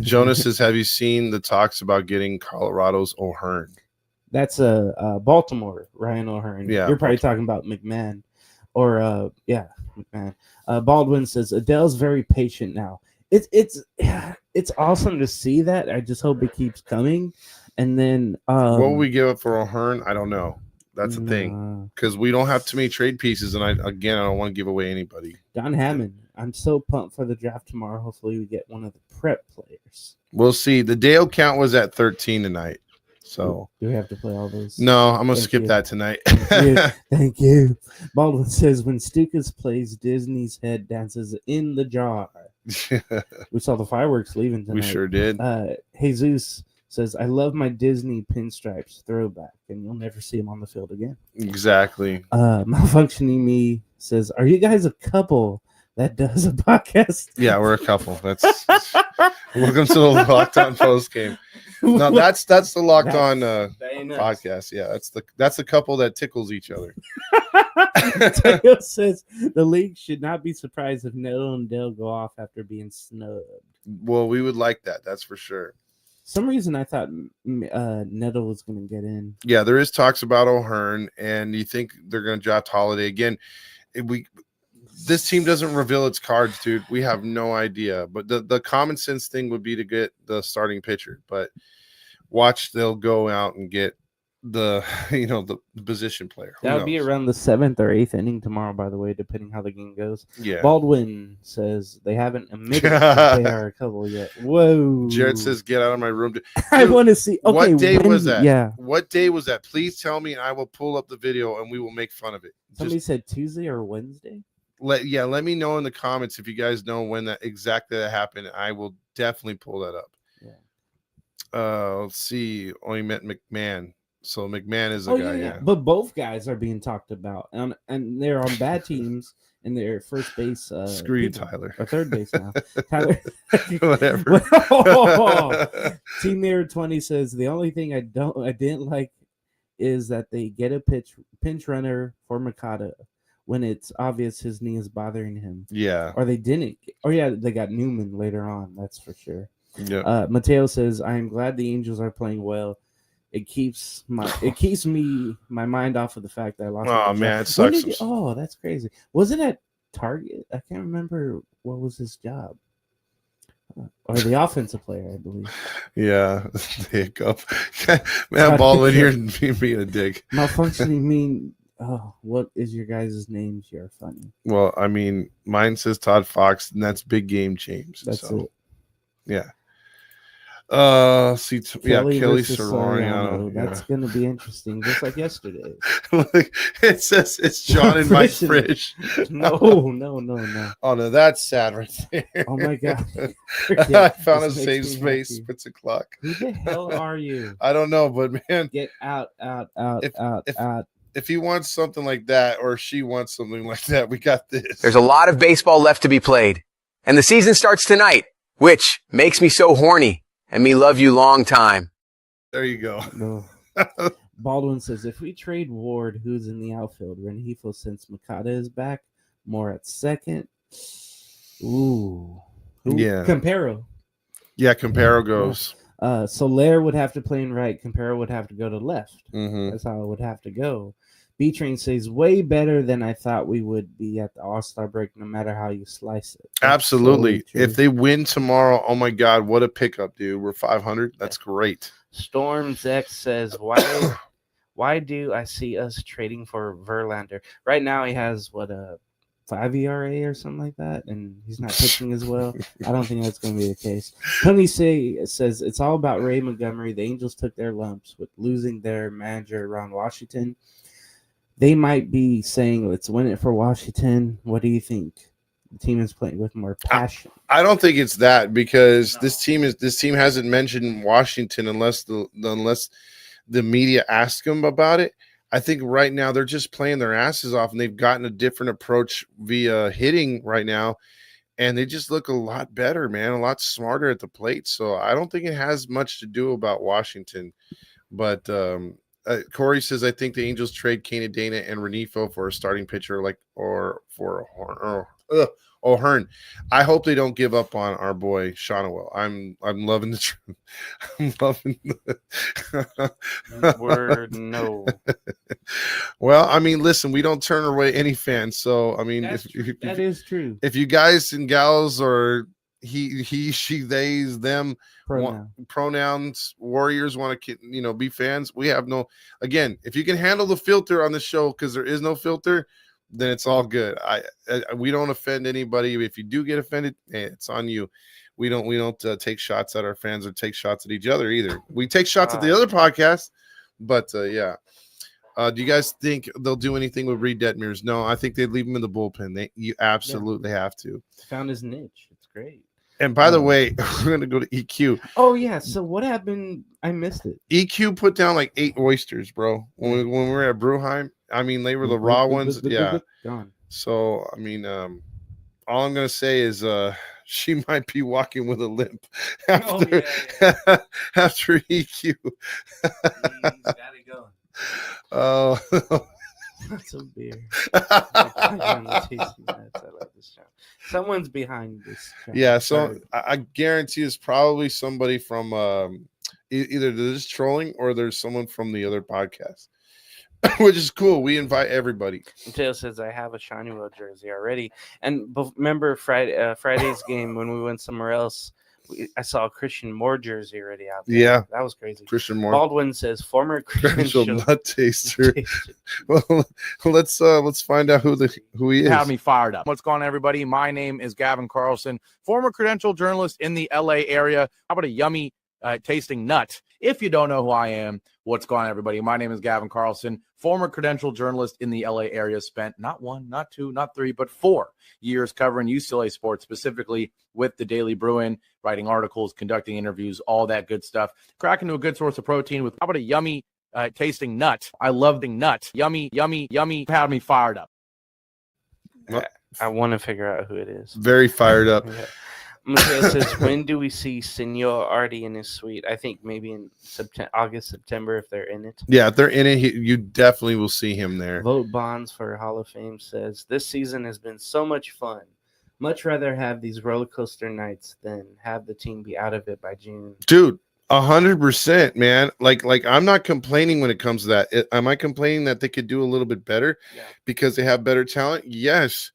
Jonas says, have you seen the talks about getting Colorado's O'Hearn?
That's Baltimore, Ryan O'Hearn.
Yeah,
You're probably talking about McMahon. Or, McMahon. Baldwin says, Adele's very patient now. It's awesome to see that. I just hope it keeps coming. And then
what will we give up for O'Hearn? I don't know. That's the thing, because we don't have too many trade pieces, and I don't want to give away anybody.
Don Hammond, I'm so pumped for the draft tomorrow. Hopefully, we get one of the prep players.
We'll see. The Dale count was at 13 tonight, so
do we have to play all those?
No, I'm gonna skip that tonight.
Thank you. Baldwin says when Stukas plays, Disney's head dances in the jar. We saw the fireworks leaving tonight.
We sure did.
Jesus says, I love my Disney pinstripes throwback, and you'll never see them on the field again.
Exactly.
Malfunctioning me says, are you guys a couple that does a podcast?
Yeah, we're a couple. That's welcome to the Locked On Post Game. No, that's the Locked On podcast. Yeah, that's the couple that tickles each other.
Teo says the league should not be surprised if Neto and Dale go off after being snubbed.
Well, we would like that. That's for sure.
Some reason I thought Neto was going to get in.
Yeah, there is talks about O'Hearn, and you think they're going to draft Holiday again. This team doesn't reveal its cards, dude. We have no idea. But the common sense thing would be to get the starting pitcher. But watch, they'll go out and get the position player.
That would be around the 7th or 8th inning tomorrow, by the way, depending how the game goes.
Yeah.
Baldwin says they haven't admitted they are a couple yet. Whoa.
Jared says, get out of my room. Dude,
I want to see. Okay,
what day was that?
Yeah.
What day was that? Please tell me, and I will pull up the video and we will make fun of it.
Somebody said Tuesday or Wednesday?
Let me know in the comments if you guys know when that happened. I will definitely pull that up.
Yeah.
Let's see. Only met McMahon. So McMahon is the
Oh
guy.
yeah,
Yeah.
but both guys are being talked about, and they're on bad teams, and they're first base.
Screw you,
people,
Tyler.
or third base now. Tyler,
Whatever.
Team Mirror 20 says the only thing I didn't like is that they get a pinch runner for Makata when it's obvious his knee is bothering him.
Yeah.
Or they didn't. Oh yeah, they got Newman later on. That's for sure.
Yeah.
Mateo says, "I am glad the Angels are playing well. It keeps my mind off of the fact that I lost."
Oh
my
man, it
When
sucks.
did you- that's crazy. Was it at Target? I can't remember what was his job. Or the offensive player, I believe.
Yeah, the hiccup. Man, Baldwin here being a dick.
Malfunctioning mean. Oh, what is your guys' names? You're funny.
Well, I mean, mine says Todd Fox, and that's Big Game James.
That's
so,
it.
Yeah. Kelly
versus
Soriano.
That's gonna be interesting, just like yesterday.
It says it's John in my fridge.
No.
Oh no, that's sad right there.
Oh my god.
I found a
This
safe
makes me
space.
happy.
It's a clock.
Who the hell are you?
I don't know, but man,
Get out.
if he wants something like that, or she wants something like that, we got this.
There's a lot of baseball left to be played, and the season starts tonight, which makes me so horny and me love you long time.
There you go.
No. Baldwin says, if we trade Ward, who's in the outfield, Rengifo, since Makata is back, more at second. Ooh. Who?
Yeah.
Campero.
Yeah, Campero goes.
Soler would have to play in right. Campero would have to go to left.
Mm-hmm.
That's how it would have to go. B-Train says, way better than I thought we would be at the All-Star break, no matter how you slice it. That's
Absolutely.
totally true.
If they win tomorrow, oh my God, what a pickup, dude. We're 500. That's great.
Storms X says, why do I see us trading for Verlander? Right now he has, a 5 ERA or something like that, and he's not pitching as well. I don't think that's going to be the case. Tony says, it's all about Ray Montgomery. The Angels took their lumps with losing their manager, Ron Washington. They might be saying, let's win it for Washington. What do you think? The team is playing with more passion.
I don't think it's that, because this team hasn't mentioned Washington unless the media ask them about it. I think right now they're just playing their asses off, and they've gotten a different approach via hitting right now, and they just look a lot better, man, a lot smarter at the plate. So I don't think it has much to do about Washington. But Corey says, I think the Angels trade Kane Dana and Rengifo for a starting pitcher, O'Hearn. I hope they don't give up on our boy Shonowell. I'm loving the truth. I'm loving the
Word no.
Well, I mean, listen, we don't turn away any fans. So I mean,
That is true.
If you guys and gals, or he, she, theys, them, pronouns, warriors want to, be fans, we have no. Again, if you can handle the filter on the show, because there is no filter, then it's all good. We don't offend anybody. If you do get offended, it's on you. We don't take shots at our fans or take shots at each other either. We take shots at the other podcast, but yeah. Do you guys think they'll do anything with Reed Detmers? No, I think they'd leave him in the bullpen. You absolutely have to.
Found his niche. It's great.
And by the way, we're going to go to EQ.
Oh, yeah. So what happened? I missed it.
EQ put down like 8 oysters, bro. When we were at Bruheim. I mean, they were the raw ones. Yeah.
Gone.
So, I mean, all I'm going to say is she might be walking with a limp after, after EQ.
He's got it going.
Oh.
That's a beer. I like this show. Someone's behind this show.
Yeah, so I guarantee it's probably somebody from either there's trolling or there's someone from the other podcast, which is cool. We invite everybody.
Mateo says, I have a Shonywell jersey already. And remember Friday's game when we went somewhere else, I saw a Christian Moore jersey already out there.
Yeah.
That was crazy.
Christian Moore.
Baldwin says, former
credential nut taster. Well, let's find out who he is.
Have me fired up. What's going on, everybody? My name is Gavin Carlson, former credential journalist in the LA area. How about a yummy tasting nut? If you don't know who I am, what's going on, everybody? My name is Gavin Carlson, former credential journalist in the LA area. Spent not 1, not 2, not 3, but 4 years covering UCLA sports, specifically with the Daily Bruin, writing articles, conducting interviews, all that good stuff. Crack into a good source of protein with how about a yummy tasting nut. I love the nut. Yummy, yummy, yummy. Had me fired up.
I want to figure out who it is.
Very fired up.
Yeah. Mateo says, when do we see Senor Artie in his suite? I think maybe in August, September, if they're in it.
Yeah, if they're in it, you definitely will see him there.
Vote Bonds for Hall of Fame says, this season has been so much fun. Much rather have these roller coaster nights than have the team be out of it by June.
Dude, 100%, man. Like I'm not complaining when it comes to that. Am I complaining that they could do a little bit better because they have better talent? Yes.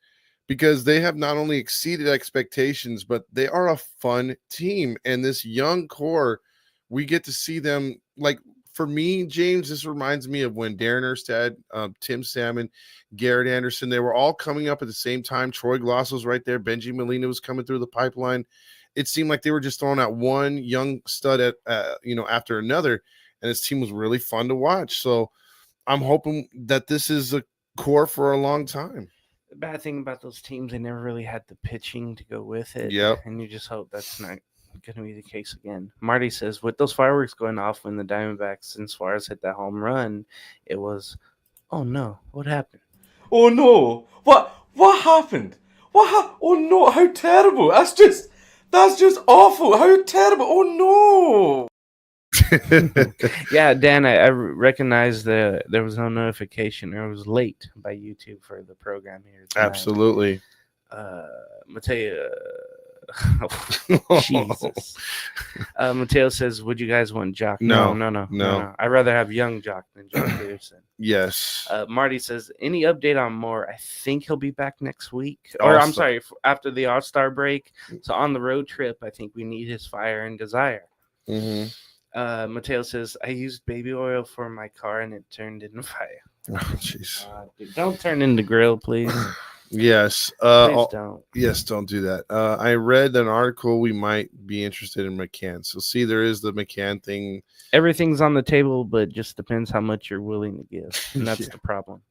Because they have not only exceeded expectations, but they are a fun team. And this young core, we get to see them. Like, for me, James, this reminds me of when Darren Erstad, Tim Salmon, Garrett Anderson, they were all coming up at the same time. Troy Gloss was right there. Benji Molina was coming through the pipeline. It seemed like they were just throwing out one young stud at after another. And this team was really fun to watch. So I'm hoping that this is a core for a long time.
The bad thing about those teams, they never really had the pitching to go with it.
Yep.
And you just hope that's not going to be the case again. Marty says, with those fireworks going off when the Diamondbacks and Suarez hit that home run, it was, oh no, what happened?
Oh no, what happened? Oh no, how terrible! That's just awful. How terrible! Oh no.
Yeah, Dan, I recognize there was no notification, or it was late by YouTube for the program here tonight.
Absolutely.
Mateo, Jesus. Mateo says, would you guys want Jock? No. I'd rather have young Jock than Jock Peterson.
Yes.
Marty says, any update on Moore? I think he'll be back next week. Or I'm sorry, after the All-Star break. So on the road trip, I think we need his fire and desire.
Mm-hmm.
Mateo says, I used baby oil for my car and it turned into fire.
Oh, jeez.
Don't turn into grill, please.
Yes.
Please don't.
Yes, don't do that. I read an article we might be interested in McCann. So see, there is the McCann thing.
Everything's on the table, but just depends how much you're willing to give. And that's the problem.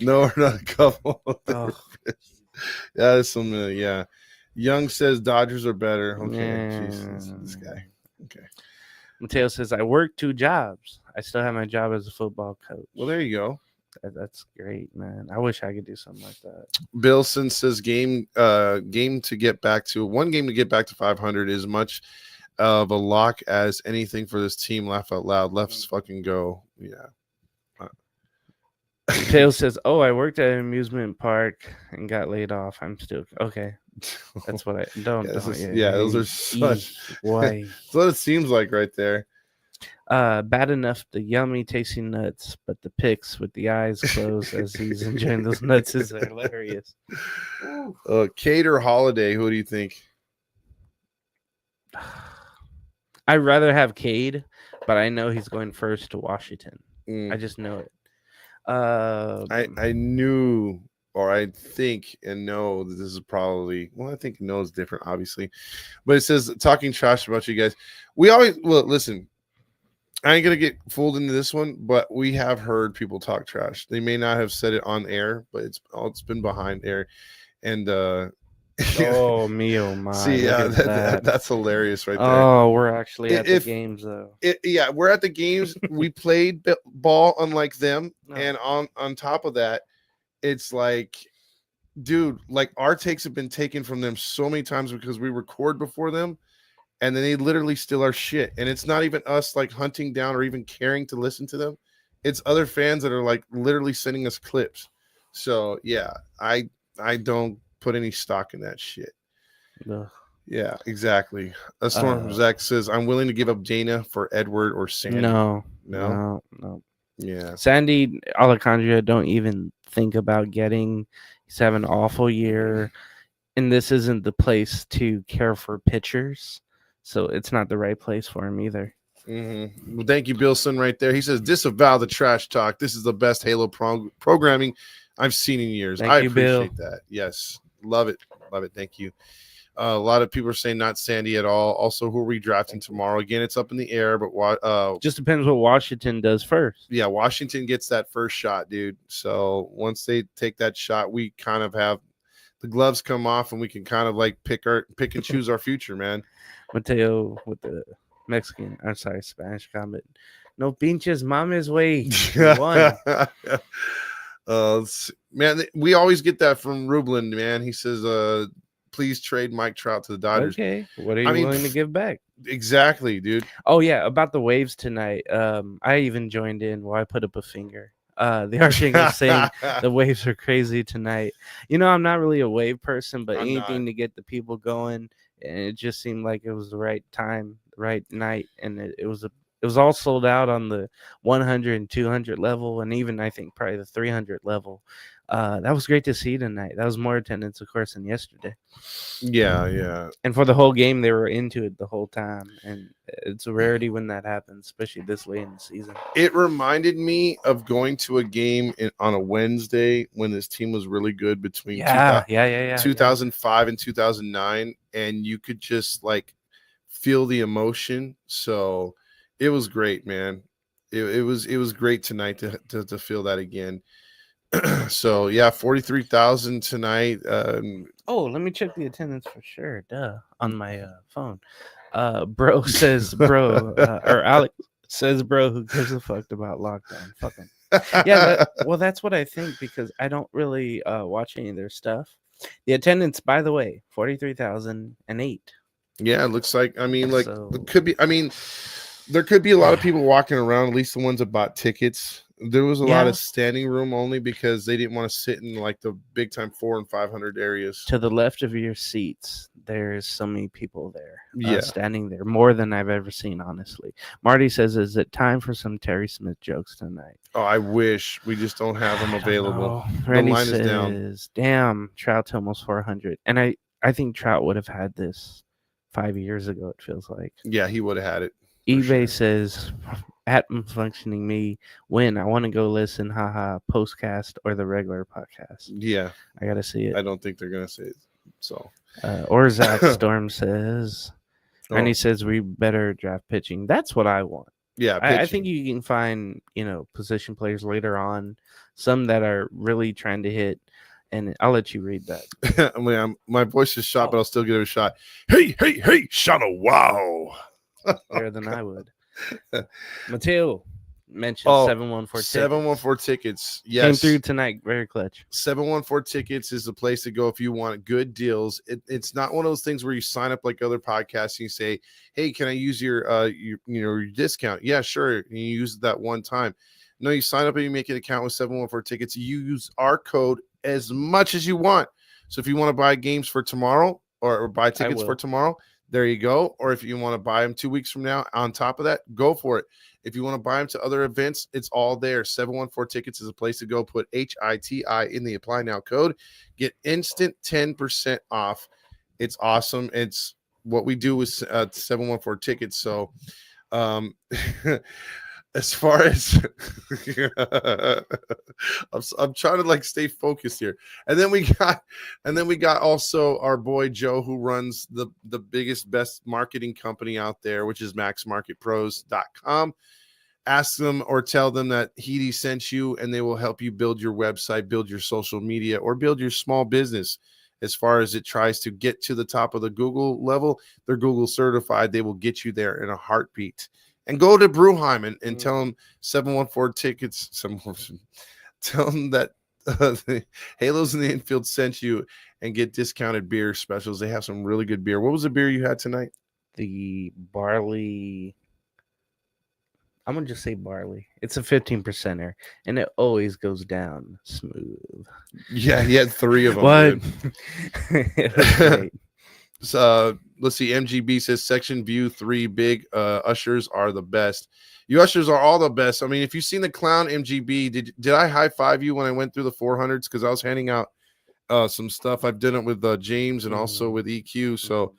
No, we're not a couple.
Oh.
That is some, yeah. Young says Dodgers are better. Okay.
Yeah.
Jesus, this guy. Okay.
Mateo says, I work 2 jobs. I still have my job as a football coach.
Well, there you go.
That's great, man. I wish I could do something like that.
Billson says game to get back to 500 is much of a lock as anything for this team. Laugh out loud. Let's fucking go. Yeah.
Mateo says, oh, I worked at an amusement park and got laid off. I'm still okay. That's what I don't.
Those are such.
Why?
That's what it seems like right there.
Bad enough the yummy tasting nuts, but the pics with the eyes closed as he's enjoying those nuts is hilarious.
Cade or Holiday, who do you think?
I'd rather have Cade, but I know he's going first to Washington. I just know it.
I knew, or I think and know that this is probably, well, I think no is different, obviously, but it says talking trash about you guys. We always, well, listen, I ain't gonna get fooled into this one, but we have heard people talk trash. They may not have said it on air, but it's been behind air, and
oh me, oh my!
See, yeah, that's hilarious right there.
Oh, we're actually at the games though.
Yeah, we're at the games. We played ball unlike them, and on top of that, it's like, dude, like our takes have been taken from them so many times because we record before them, and then they literally steal our shit. And it's not even us like hunting down or even caring to listen to them. It's other fans that are like literally sending us clips. So yeah, I don't put any stock in that shit.
Ugh.
Yeah, exactly. A Storm from Zach says, I'm willing to give up Dana for Edward or Sandy.
No.
Yeah.
Sandy Alejandro, don't even think about getting. He's having an awful year, and this isn't the place to care for pitchers, so it's not the right place for him either.
Mm-hmm. Well, thank you, Billson, right there. He says, disavow the trash talk. This is the best Halo programming I've seen in years. I appreciate that. Yes. Love it. Thank you. A lot of people are saying not Sandy at all. Also, who are we drafting tomorrow? Again, it's up in the air, but
just depends what Washington does first.
Yeah, Washington gets that first shot, dude. So once they take that shot, we kind of have the gloves come off and we can kind of like pick and choose our future, man.
Mateo with the Mexican. I'm sorry, Spanish comment. No pinches mames, way. You won.
Man, we always get that from Rublin, man. He says, please trade Mike Trout to the Dodgers.
Okay. What are you willing to give back?
Exactly, dude.
Oh, yeah. About the waves tonight. I even joined in where I put up a finger. The Archangel was saying the waves are crazy tonight. You know, I'm not really a wave person, but anything to get the people going. And it just seemed like it was the right time, right night. And it was all sold out on the 100 and 200 level, and even I think probably the 300 level. That was great to see tonight. That was more attendance, of course, than yesterday.
Yeah.
And for the whole game, they were into it the whole time, and it's a rarity when that happens, especially this late in the season.
It reminded me of going to a game on a Wednesday when this team was really good between 2005 and 2009, and you could just like feel the emotion. So it was great, man. It was great tonight to feel that again. So yeah, 43,000 tonight.
Let me check the attendance for sure. On my phone. Bro says, bro, or Alex says, bro, who gives a fuck about lockdown? Fucking yeah. That's what I think, because I don't really watch any of their stuff. The attendance, by the way, 43,008.
Yeah, it looks like. I mean, like it could be. I mean, there could be a lot of people walking around. At least the ones that bought tickets. There was a lot of standing room only because they didn't want to sit in like the big time 400 and 500 areas.
To the left of your seats, there's so many people there, standing there, more than I've ever seen, honestly. Marty says, "Is it time for some Terry Smith jokes tonight?"
Oh, I wish. We just don't have them available.
Randy
the line
says,
is down.
"Damn, Trout's almost 400," and I think Trout would have had this 5 years ago. It feels like.
Yeah, he would have had it.
eBay says, at functioning me, when I want to go listen, haha, postcast or the regular podcast.
Yeah,
I gotta see it.
I don't think they're gonna say it. So,
or Zach Storm says, and he says we better draft pitching. That's what I want.
Yeah,
I think you can find position players later on, some that are really trying to hit. And I'll let you read that.
I mean, my voice is shot, but I'll still give it a shot. Hey, shot a wow.
Better than I would. Mateo mentioned 714 tickets.
714 tickets. Yes.
Came through tonight. Very clutch.
714 tickets is the place to go if you want good deals. It's not one of those things where you sign up like other podcasts and you say, hey, can I use your discount? Yeah, sure. And you use it that one time. No, you sign up and you make an account with 714 tickets. You use our code as much as you want. So if you want to buy games for tomorrow or buy tickets for tomorrow, there you go. Or if you want to buy them 2 weeks from now, on top of that, go for it. If you want to buy them to other events, it's all there. 714 tickets is a place to go. Put HITI in the apply now code. Get instant 10% off. It's awesome. It's what we do with 714 tickets. So, as far as I'm trying to like stay focused here. And then we got also our boy Joe, who runs the biggest, best marketing company out there, which is maxmarketpros.com. Ask them or tell them that Heidi sent you, and they will help you build your website, build your social media, or build your small business. As far as it tries to get to the top of the Google level, they're Google certified. They will get you there in a heartbeat. And go to Bruheim and tell them 714 tickets. Tell them that the Halos in the Infield sent you, and get discounted beer specials. They have some really good beer. What was the beer you had tonight?
The barley. I'm going to just say barley. It's a 15%er, and it always goes down smooth.
Yeah, he had 3 of them.
What? It was great.
So let's see. MGB says Section View 3 big ushers are the best. You ushers are all the best. I mean, if you've seen the clown MGB, did I high five you when I went through the 400s? Because I was handing out some stuff. I've done it with James and also with EQ. So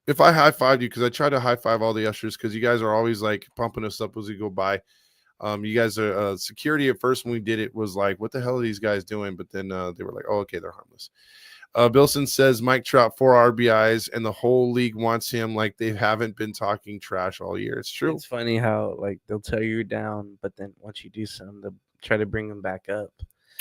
if I high fived you, because I try to high five all the ushers, because you guys are always like pumping us up as we go by. You guys are security at first when we did it was like, what the hell are these guys doing? But then they were like, oh, okay, they're harmless. Bilson says Mike Trout 4 RBIs and the whole league wants him, like they haven't been talking trash all year. It's true.
It's funny how like they'll tell you you're down, but then once you do some, they'll try to bring them back up.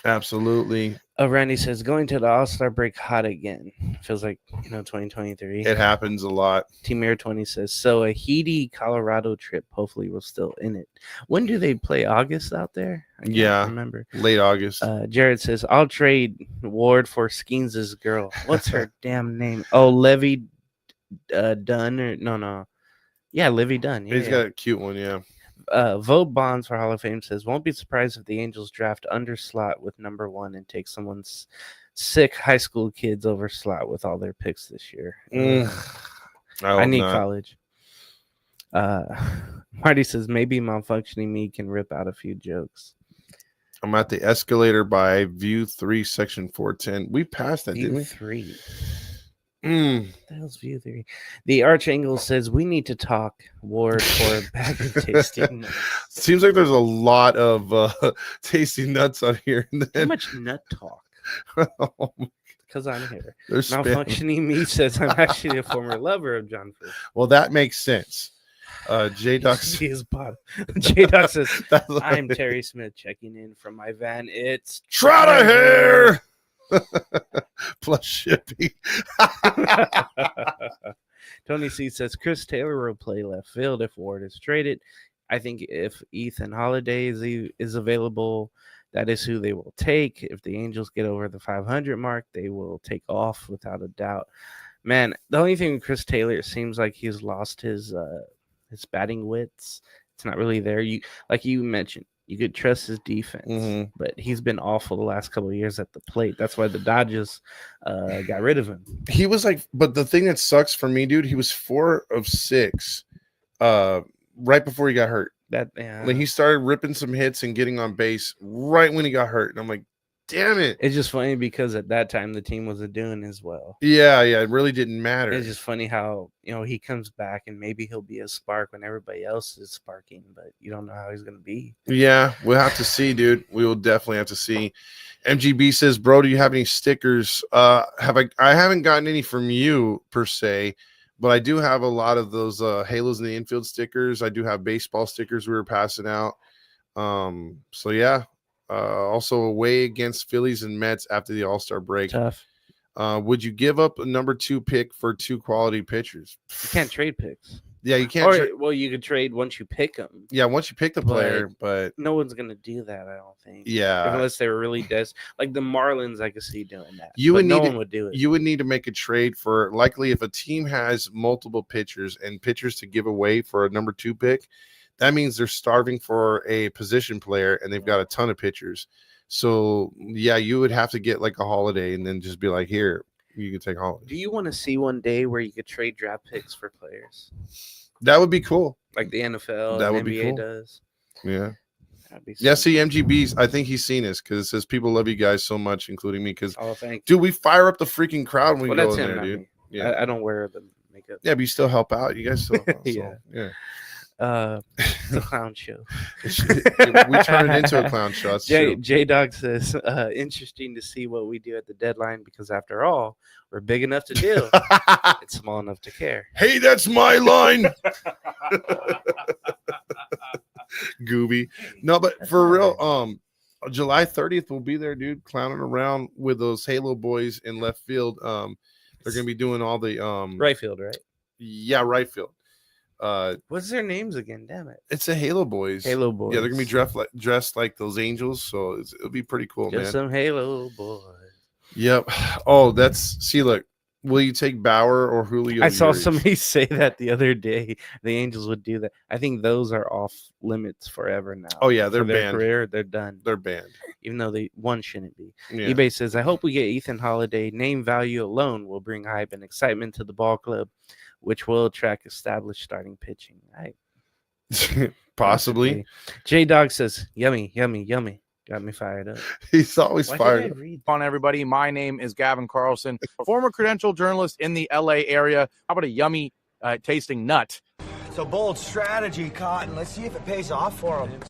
Absolutely.
Randy says going to the All-Star break hot again. Feels like 2023.
It happens a lot.
Team Air 20 says so. A heady Colorado trip. Hopefully, we're still in it. When do they play? August out there? I can't remember.
Late August.
Jared says I'll trade Ward for Skeens' girl. What's her damn name? Oh, Levy Dunn or no. Yeah, Livy Dunn. Yeah,
He's got a cute one. Yeah.
Vote Bonds for Hall of Fame says won't be surprised if the Angels draft under slot with number 1 and take someone's sick high school kids over slot with all their picks this year. I need college. Marty says maybe malfunctioning me can rip out a few jokes.
I'm at the escalator by View 3, Section 410. We passed that, didn't we?
3. The hell's View 3? The Archangel says we need to talk. Ward for a bag of tasting nuts.
Seems like there's a lot of tasting nuts on here.
Too much nut talk. Because I'm here.
There's
Malfunctioning me says I'm actually a former lover of John First.
Well, that makes sense. J-Doc
says I'm Terry Smith checking in from my van. It's
Trotter Hair plus shipping.
Tony C says Chris Taylor will play left field if Ward is traded. I think if Ethan Holiday is available, that is who they will take. If the Angels get over the 500 mark, they will take off without a doubt. Man, the only thing with Chris Taylor, it seems like he's lost his batting wits. It's not really there. Like you mentioned, you could trust his defense, but he's been awful the last couple of years at the plate. That's why the Dodgers got rid of him.
He was like, but the thing that sucks for me, dude, he was 4 of 6 right before he got hurt. When he started ripping some hits and getting on base right when he got hurt. And I'm like, damn it.
It's just funny because at that time the team wasn't doing as well.
Yeah, it really didn't matter.
It's just funny how, he comes back and maybe he'll be a spark when everybody else is sparking, but you don't know how he's going to be.
Yeah, we'll have to see, dude. We will definitely have to see. MGB says, bro, do you have any stickers? I haven't gotten any from you per se, but I do have a lot of those Halos in the Infield stickers. I do have baseball stickers we were passing out. So yeah. Also away against Phillies and Mets after the All-Star break.
Tough.
Would you give up a number 2 pick for 2 quality pitchers?
You can't trade picks.
Yeah, you can't.
Well, you could trade once you pick them.
Yeah, once you pick the player, but
no one's gonna do that. I don't think.
Yeah,
unless they were really desperate. Like the Marlins, I could see doing that.
No
one would do it.
You would need to make a trade for likely if a team has multiple pitchers and pitchers to give away for a number 2 pick. That means they're starving for a position player and they've got a ton of pitchers. So, yeah, you would have to get like a Holiday and then just be like, here, you can take Holiday.
Do you want to see one day where you could trade draft picks for players?
That would be cool.
Like the NFL
that
and
would
NBA
be cool.
does.
Yeah.
That'd be
See, MGB's, I think he's seen this because it says people love you guys so much, including me. Because,
thank
dude, we fire up the freaking crowd when we go
that's
in
him,
there, dude.
me.
Yeah.
I don't wear the makeup.
Yeah, but you still help out. You guys still help out.
Yeah.
Yeah.
The clown show.
We turn it into a clown show.
J-Dog says, interesting to see what we do at the deadline because after all, we're big enough to do. It's small enough to care.
Hey, that's my line. Gooby. No, but for real, July 30th we'll be there, dude, clowning around with those Halo boys in left field. They're gonna be doing all the
right field, right?
Yeah, right field.
What's their names again? Damn it!
It's the Halo boys.
Halo boys.
Yeah, they're gonna be dressed like those angels, so it'll be pretty cool,
Just
man.
some Halo boys.
Yep. Oh, look. Will you take Bauer or Julio?
I saw
Urias?
somebody say that the other day. The Angels would do that. I think those are off limits forever now.
Oh yeah, they're
for their
banned.
Career, they're done.
They're banned.
Even though one shouldn't be.
Yeah.
eBay says, I hope we get Ethan Holiday. Name value alone will bring hype and excitement to the ball club, which will attract established starting pitching.
Possibly.
J-Dog says, yummy, yummy, yummy. Got me fired up.
He's always fired up.
On everybody, my name is Gavin Carlson, former credentialed journalist in the LA area. How about a yummy tasting nut?
It's a bold strategy, Cotton. Let's see if it pays off for him.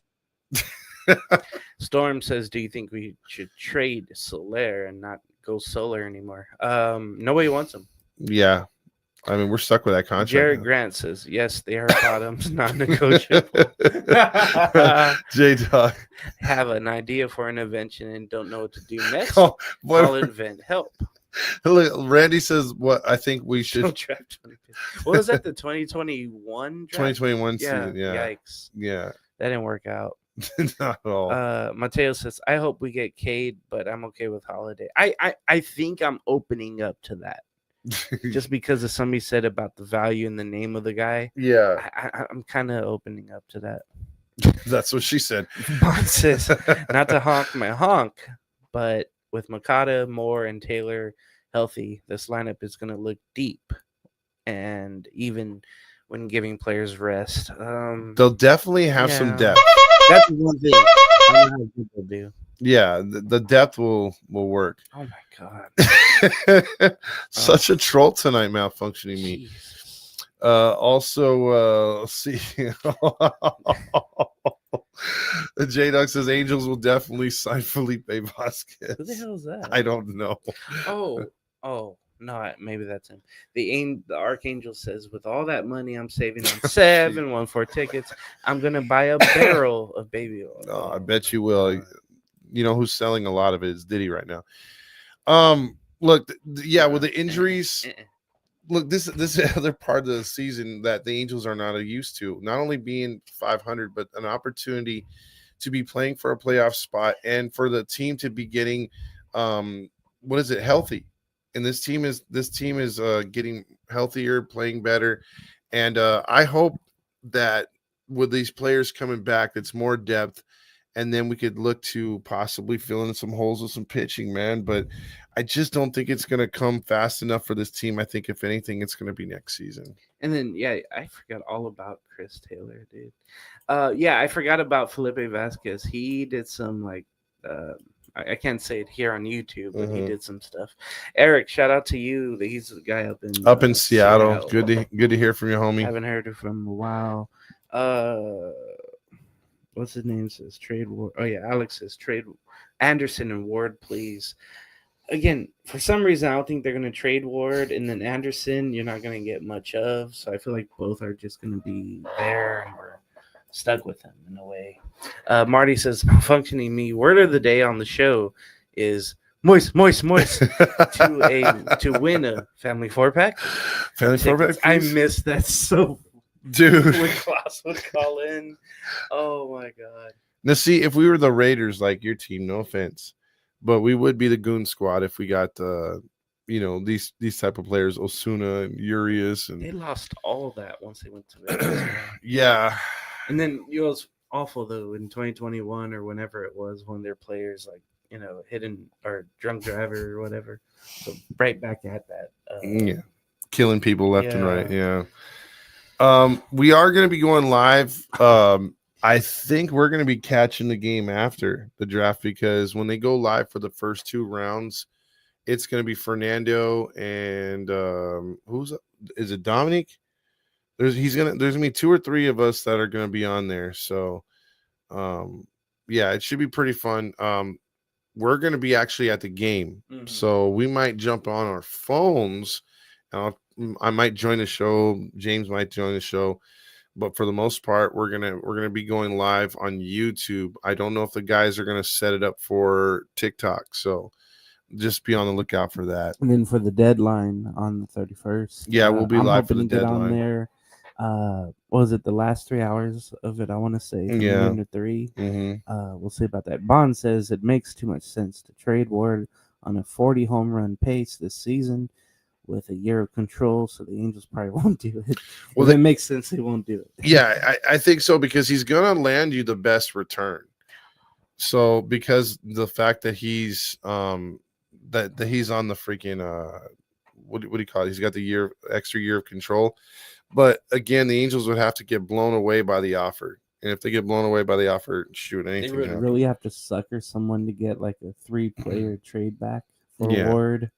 Storm says, do you think we should trade Soler and not go solar anymore? Nobody wants him.
Yeah. I mean, we're stuck with that contract.
Jared
now.
Grant says, yes, they are bottoms, non-negotiable.
J-Dog.
Have an idea for an invention and don't know what to do next.
Oh, what-
Call invent help.
Look, Randy says what I think we should.
Don't draft 20 picks. What was that, the 2021 draft?
2021 season, yeah.
Yikes.
Yeah.
That didn't work out.
Not at all.
Mateo says, I hope we get Cade, but I'm okay with Holiday. I think I'm opening up to that. Just because of somebody said about the value and the name of the guy.
Yeah.
I'm kind of opening up to that.
That's what she said.
Bond says, not to honk my honk, but with Makata, Moore, and Taylor healthy, this lineup is going to look deep. And even when giving players rest.
They'll definitely have some depth.
That's one thing. I don't know how people do.
Yeah, the depth will work.
Oh my god.
Such a troll tonight, malfunctioning me. Also, let's see. J-Dog says Angels will definitely sign Felipe Vasquez.
Who the hell is that?
I don't know.
Oh, no, maybe that's him. The Archangel says, with all that money I'm saving on 714 tickets, I'm gonna buy a barrel of baby oil.
Oh, I bet you will. You know who's selling a lot of it is Diddy right now. Look, yeah, with the injuries. Look, this is the other part of the season that the Angels are not used to. Not only being 500, but an opportunity to be playing for a playoff spot and for the team to be getting, healthy. And this team is getting healthier, playing better, and I hope that with these players coming back, it's more depth, and then we could look to possibly fill in some holes with some pitching, man. But I just don't think it's going to come fast enough for this team. I think if anything, it's going to be next season.
And then, yeah, I forgot all about Chris Taylor, dude. Yeah, I forgot about Felipe Vasquez. He did some I can't say it here on YouTube, but he did some stuff. Eric, shout out to you. He's the guy up in
Seattle. Good to hear from you, homie.
Haven't heard from him in a while. What's his name? Says trade Ward. Oh yeah, Alex says trade Anderson and Ward, please. Again, for some reason, I don't think they're going to trade Ward, and then Anderson, you're not going to get much of. So I feel like both are just going to be there, and we're stuck with them in a way. Marty says, functioning me, word of the day on the show is moist to win a family 4-pack.
Family 4-pack.
I missed that so.
Dude,
when Klaus would call in. Oh my god.
Now see, if we were the Raiders, like your team, no offense, but we would be the Goon Squad if we got these type of players, Osuna and Urias, and
they lost all of that once they went to Vegas.
Yeah.
And then it was awful though in 2021 or whenever it was, when their players hidden or drunk driver or whatever. So right back at that.
Killing people left and right. Yeah. We are going to be going live. I think we're going to be catching the game after the draft, because when they go live for the first 2 rounds, it's going to be Fernando and is it Dominic? There's going to be 2 or 3 of us that are going to be on there. So, it should be pretty fun. We're going to be actually at the game, so we might jump on our phones. I might join the show. James might join the show, but for the most part, we're gonna be going live on YouTube. I don't know if the guys are gonna set it up for TikTok, so just be on the lookout for that.
And then for the deadline on the 31st,
we'll be live for the deadline.
On there. What was it, the last 3 hours of it? I want to say from 1 to 3. We'll see about that. Bond says it makes too much sense to trade Ward on a 40 home run pace this season with a year of control, so the Angels probably won't do it. Well, that makes sense. They won't do it.
Yeah, I think so, because he's gonna land you the best return. So because the fact that he's that he's on the freaking what do you call it? He's got the extra year of control. But again, the Angels would have to get blown away by the offer. And if they get blown away by the offer, shoot, anything.
They would really have to sucker someone to get like a 3-player trade back for Ward.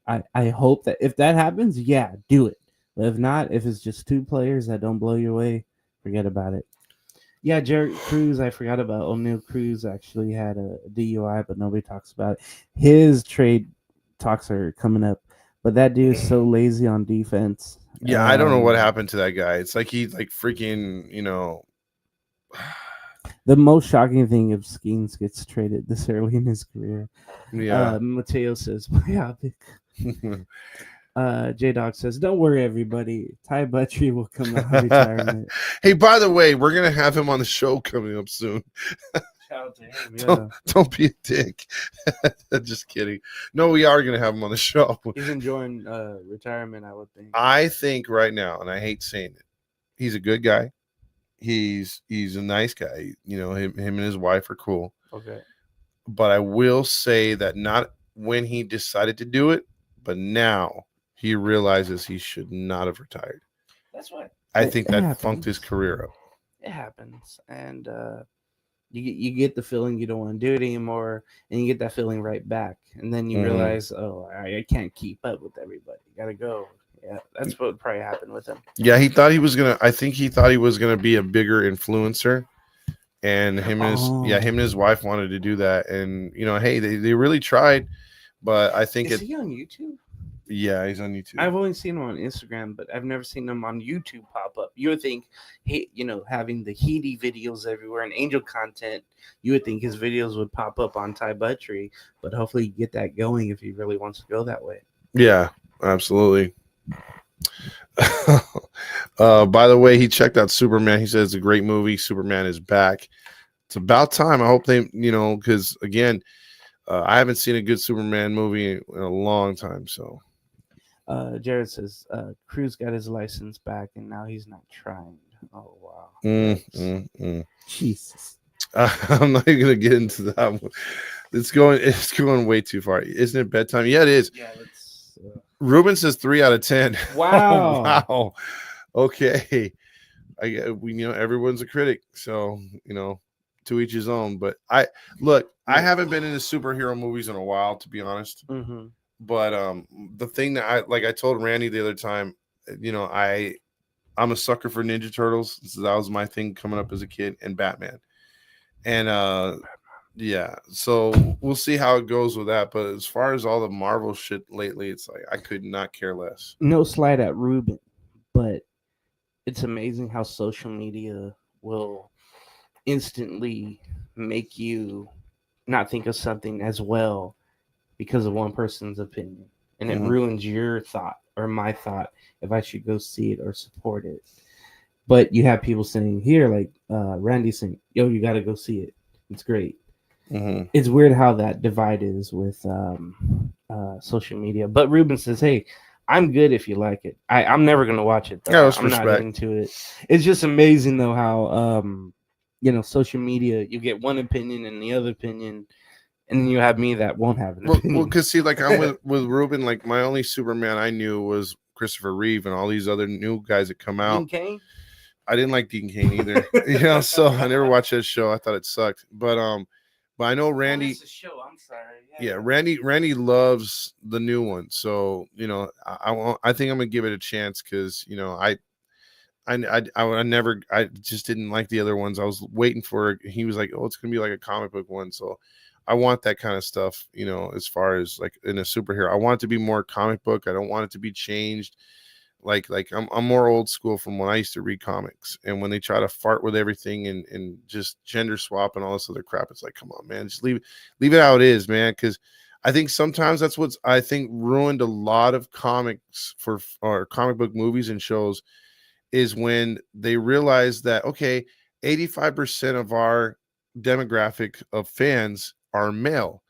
I hope that if that happens, do it. But if not, if it's just 2 players that don't blow your way, forget about it. Yeah, Jared Cruz, I forgot about. O'Neal Cruz actually had a DUI, but nobody talks about it. His trade talks are coming up. But that dude is so lazy on defense.
Yeah, I don't know what happened to that guy. It's like he like freaking,
The most shocking thing if Skeens gets traded this early in his career.
Yeah.
Mateo says, myopic. J-Dog says, don't worry, everybody. Ty Buttrey will come out of retirement.
Hey, by the way, we're going to have him on the show coming up soon.
Shout out to him, yeah.
Don't be a dick. Just kidding. No, we are going to have him on the show.
He's enjoying retirement, I would think.
I think right now, and I hate saying it, he's a good guy. He's a nice guy. Him and his wife are cool.
Okay.
But I will say that not when he decided to do it, but now he realizes he should not have retired.
That's what
I think that funked his career up.
It happens. And you get the feeling you don't want to do it anymore, and you get that feeling right back. And then you realize, I can't keep up with everybody. Gotta go. Yeah, that's what probably happened with him.
Yeah, he thought he was gonna be a bigger influencer. And him and his wife wanted to do that. And hey, they really tried, but I think
Is he on YouTube?
Yeah, he's on YouTube.
I've only seen him on Instagram, but I've never seen him on YouTube pop up. You would think, hey, having the Heedy videos everywhere and Angel content, you would think his videos would pop up on Ty Buttrey, but hopefully you get that going if he really wants to go that way.
Yeah, absolutely. By the way, he checked out Superman. He says it's a great movie. Superman is back. It's about time. I hope they, because again, I haven't seen a good Superman movie in a long time. So,
Jared says Cruz got his license back and now he's not trying. Oh wow. Jesus.
I'm not even gonna get into that one. It's going way too far. Isn't it bedtime? Yeah, it is.
Yeah,
Ruben says 3 out of 10.
Wow.
Wow. Okay. Everyone's a critic, so to each his own. But I haven't been into superhero movies in a while, to be honest.
Mm-hmm.
But the thing that I told Randy the other time, I'm a sucker for Ninja Turtles. That was my thing coming up as a kid, and Batman. And yeah, so we'll see how it goes with that. But as far as all the Marvel shit lately, it's like I could not care less.
No slight at Ruben, but it's amazing how social media will instantly make you not think of something as well because of one person's opinion, and it ruins your thought or my thought if I should go see it or support it. But you have people saying here, like Randy saying, yo, you got to go see it. It's great.
Mm-hmm.
It's weird how that divide is with social media. But Ruben says, hey, I'm good if you like it. I'm never going to watch it, though. I'm not into it. It's just amazing, though, how, social media, you get one opinion and the other opinion, and then you have me that won't have an opinion.
Well, because, see, like, I'm with Ruben, like, my only Superman I knew was Christopher Reeve and all these other new guys that come out.
Dean Cain?
I didn't like Dean Cain either. So I never watched that show. I thought it sucked. But I know Randy.
That's a show. I'm sorry.
Yeah, Randy loves the new one. So I think I'm gonna give it a chance because I just didn't like the other ones. I was waiting for. He was like, oh, it's gonna be like a comic book one. So I want that kind of stuff. As far as like in a superhero, I want it to be more comic book. I don't want it to be changed. Like I'm more old school from when I used to read comics, and when they try to fart with everything and just gender swap and all this other crap, it's like, come on, man, just leave it how it is, man. Because I think sometimes that's what's ruined a lot of comics or comic book movies and shows is when they realize that 85% of our demographic of fans are male.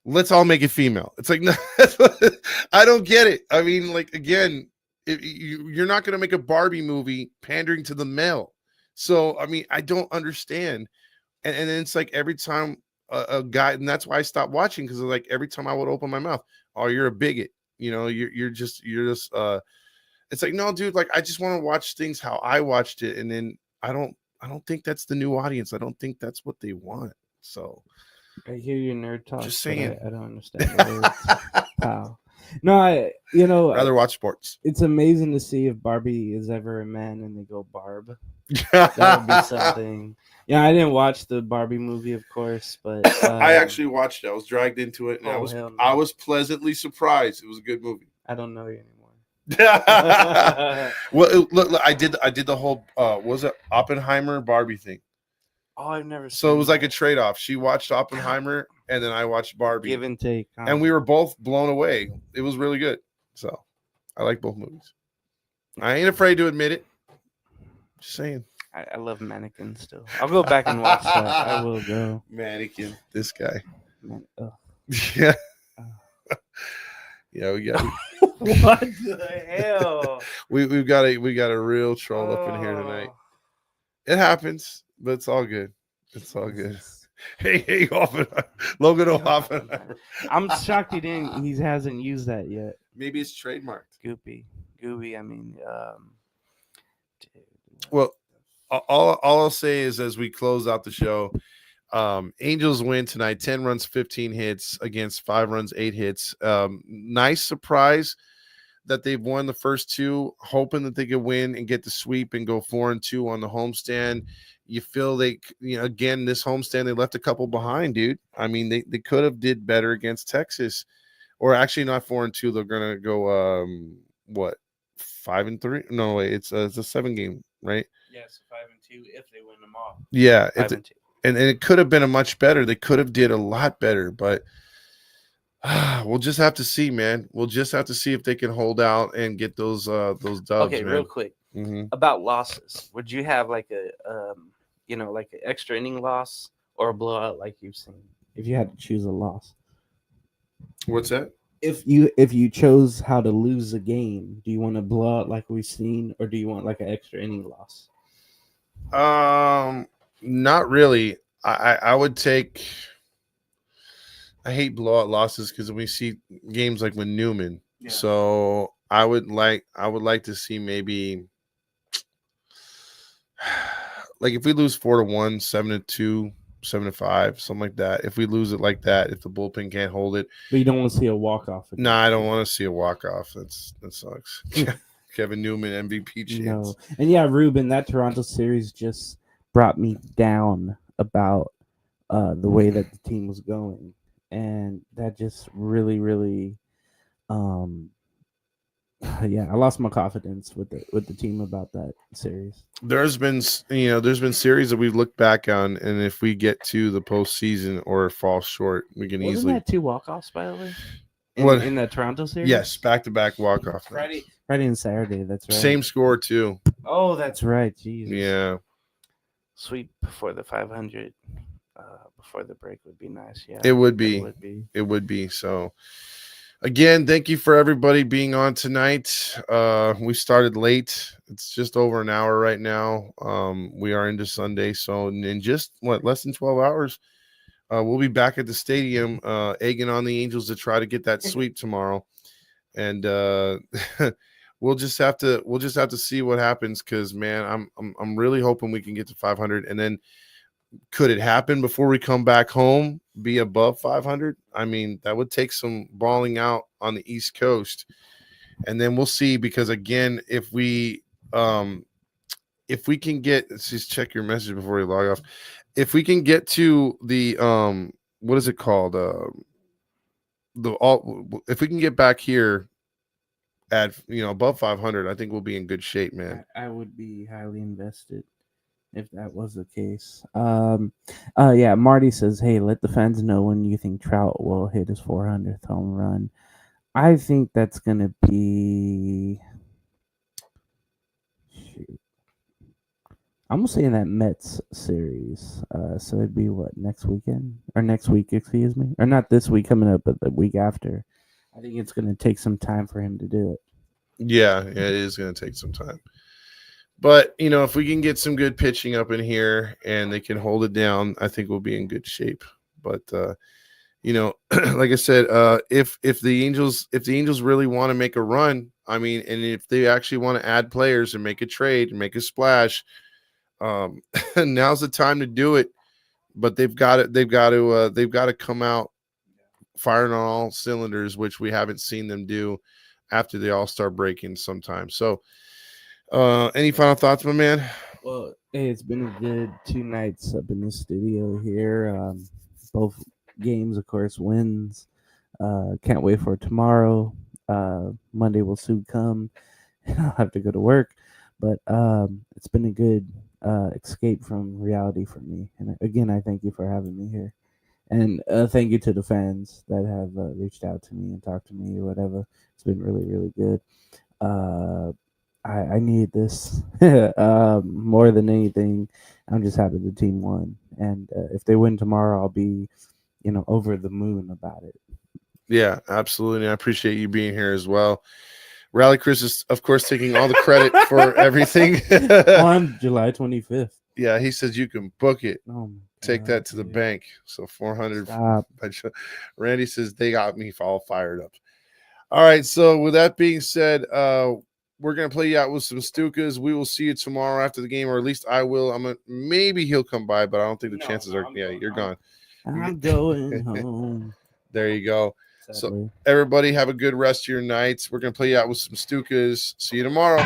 Let's all make it female. It's like, no, I don't get it. I mean, like, again. You're not going to make a Barbie movie pandering to the male. So, I mean, I don't understand. And then it's like every time a guy, and that's why I stopped watching, because like every time I would open my mouth, oh, you're a bigot. You're just it's like, no, dude, like I just want to watch things how I watched it. And then I don't think that's the new audience. I don't think that's what they want. So
I hear your nerd talk.
Just saying.
I don't understand the words. Wow. No, I'd
rather watch sports.
It's amazing to see if Barbie is ever a man and they go Barb. That would be something. Yeah, I didn't watch the Barbie movie, of course, but
I actually watched it. I was dragged into it, and I was pleasantly surprised. It was a good movie.
I don't know you anymore.
Well, look, I did the whole was it Oppenheimer Barbie thing.
Oh, I've never.
So it was like a trade off. She watched Oppenheimer, and then I watched Barbie.
Give and take, huh?
And we were both blown away. It was really good. So I like both movies. I ain't afraid to admit it. Just saying.
I love Mannequin still. I'll go back and watch that. I will go.
Mannequin. This guy.
Ugh.
Yeah. Yeah, we got.
What the hell?
we got a real troll up in here tonight. It happens, but it's all good. It's all good. Hey, Oppenheimer. Logan Oppenheimer.
I'm shocked he hasn't used that yet.
Maybe it's trademarked.
Goopy. I mean,
well, all I'll say is as we close out the show, Angels win tonight, 10 runs, 15 hits against 5 runs, 8 hits. Nice surprise that they've won the first 2, hoping that they could win and get the sweep and go 4-2 on the homestand. You feel again, this homestand, they left a couple behind, dude. I mean, they could have did better against Texas, or actually not 4-2. They're going to go, 5-3? No, wait, it's a 7-game, right?
Yes, 5-2 if they win them all.
Yeah.
5-2.
And it could have been a much better. They could have did a lot better, but we'll just have to see, man. We'll just have to see if they can hold out and get those dubs.
Okay,
man.
real quick about losses. Would you have like like an extra inning loss or a blowout like you've seen? If you had to choose a loss,
what's that?
If you chose how to lose a game, do you want a blowout like we've seen, or do you want like an extra inning loss?
Not really. I would take. I hate blowout losses because we see games like with Newman. Yeah. So I would like to see maybe like if we lose 4-1, 7-2, 7-5, something like that. If we lose it like that, if the bullpen can't hold it,
but you don't want to see a walk off.
No, I don't want to see a walk off. That sucks. Kevin Newman MVP chance.
No. And yeah, Ruben, that Toronto series just brought me down about the way that the team was going, and that just really, really, I lost my confidence with the team about that series.
There's been series that we've looked back on, and if we get to the postseason or fall short, we can
Wasn't
easily.
that 2 walk-offs, by the way? In the Toronto series?
Yes, back-to-back walk-off.
Friday and Saturday. That's right.
Same score too.
Oh, that's right. Jesus.
Yeah.
Sweep before the 500, before the break would be nice. Yeah,
it would be. So, again, thank you for everybody being on tonight. We started late. It's just over an hour right now. We are into Sunday, so in just less than 12 hours, we'll be back at the stadium, egging on the Angels to try to get that sweep tomorrow, and we'll just have to see what happens. Because man, I'm really hoping we can get to 500, and then could it happen before we come back home? Be above 500? I mean, that would take some balling out on the East Coast, and then we'll see. Because again, if we can get, let's just check your message before you log off. If we can get to the what is it called? If we can get back here at above 500, I think we'll be in good shape, man.
I would be highly invested if that was the case. Yeah, Marty says, hey, let the fans know when you think Trout will hit his 400th home run. I think that's gonna be I'm gonna say in that Mets series. So it'd be next week, excuse me. Or not this week coming up, but the week after. I think it's gonna take some time for him to do it.
Yeah, it is gonna take some time. But if we can get some good pitching up in here and they can hold it down, I think we'll be in good shape. But like I said, if the Angels really want to make a run, I mean, and if they actually want to add players and make a trade and make a splash, now's the time to do it. But they've got to come out firing on all cylinders, which we haven't seen them do after the All-Star break in some time. So, any final thoughts, my man?
Well, hey, it's been a good 2 nights up in the studio here. Both games, of course, wins. Can't wait for tomorrow. Monday will soon come, and I'll have to go to work. But it's been a good escape from reality for me. And again, I thank you for having me here. And thank you to the fans that have reached out to me and talked to me or whatever. It's been really, really good. I needed this more than anything. I'm just happy the team won. And if they win tomorrow, I'll be, over the moon about it.
Yeah, absolutely. I appreciate you being here as well. Rally Chris is, of course, taking all the credit for everything.
On July 25th.
Yeah, he says you can book it.
Oh,
Take that to the bank. So 400.
Stop.
Randy says they got me all fired up. All right. So with that being said, we're gonna play you out with some Stukas. We will see you tomorrow after the game, or at least I will. Maybe he'll come by, but I don't think the chances are. Yeah, you're gone.
I'm going home.
There you go.
Sadly.
So everybody have a good rest of your nights. We're gonna play you out with some Stukas. See you tomorrow.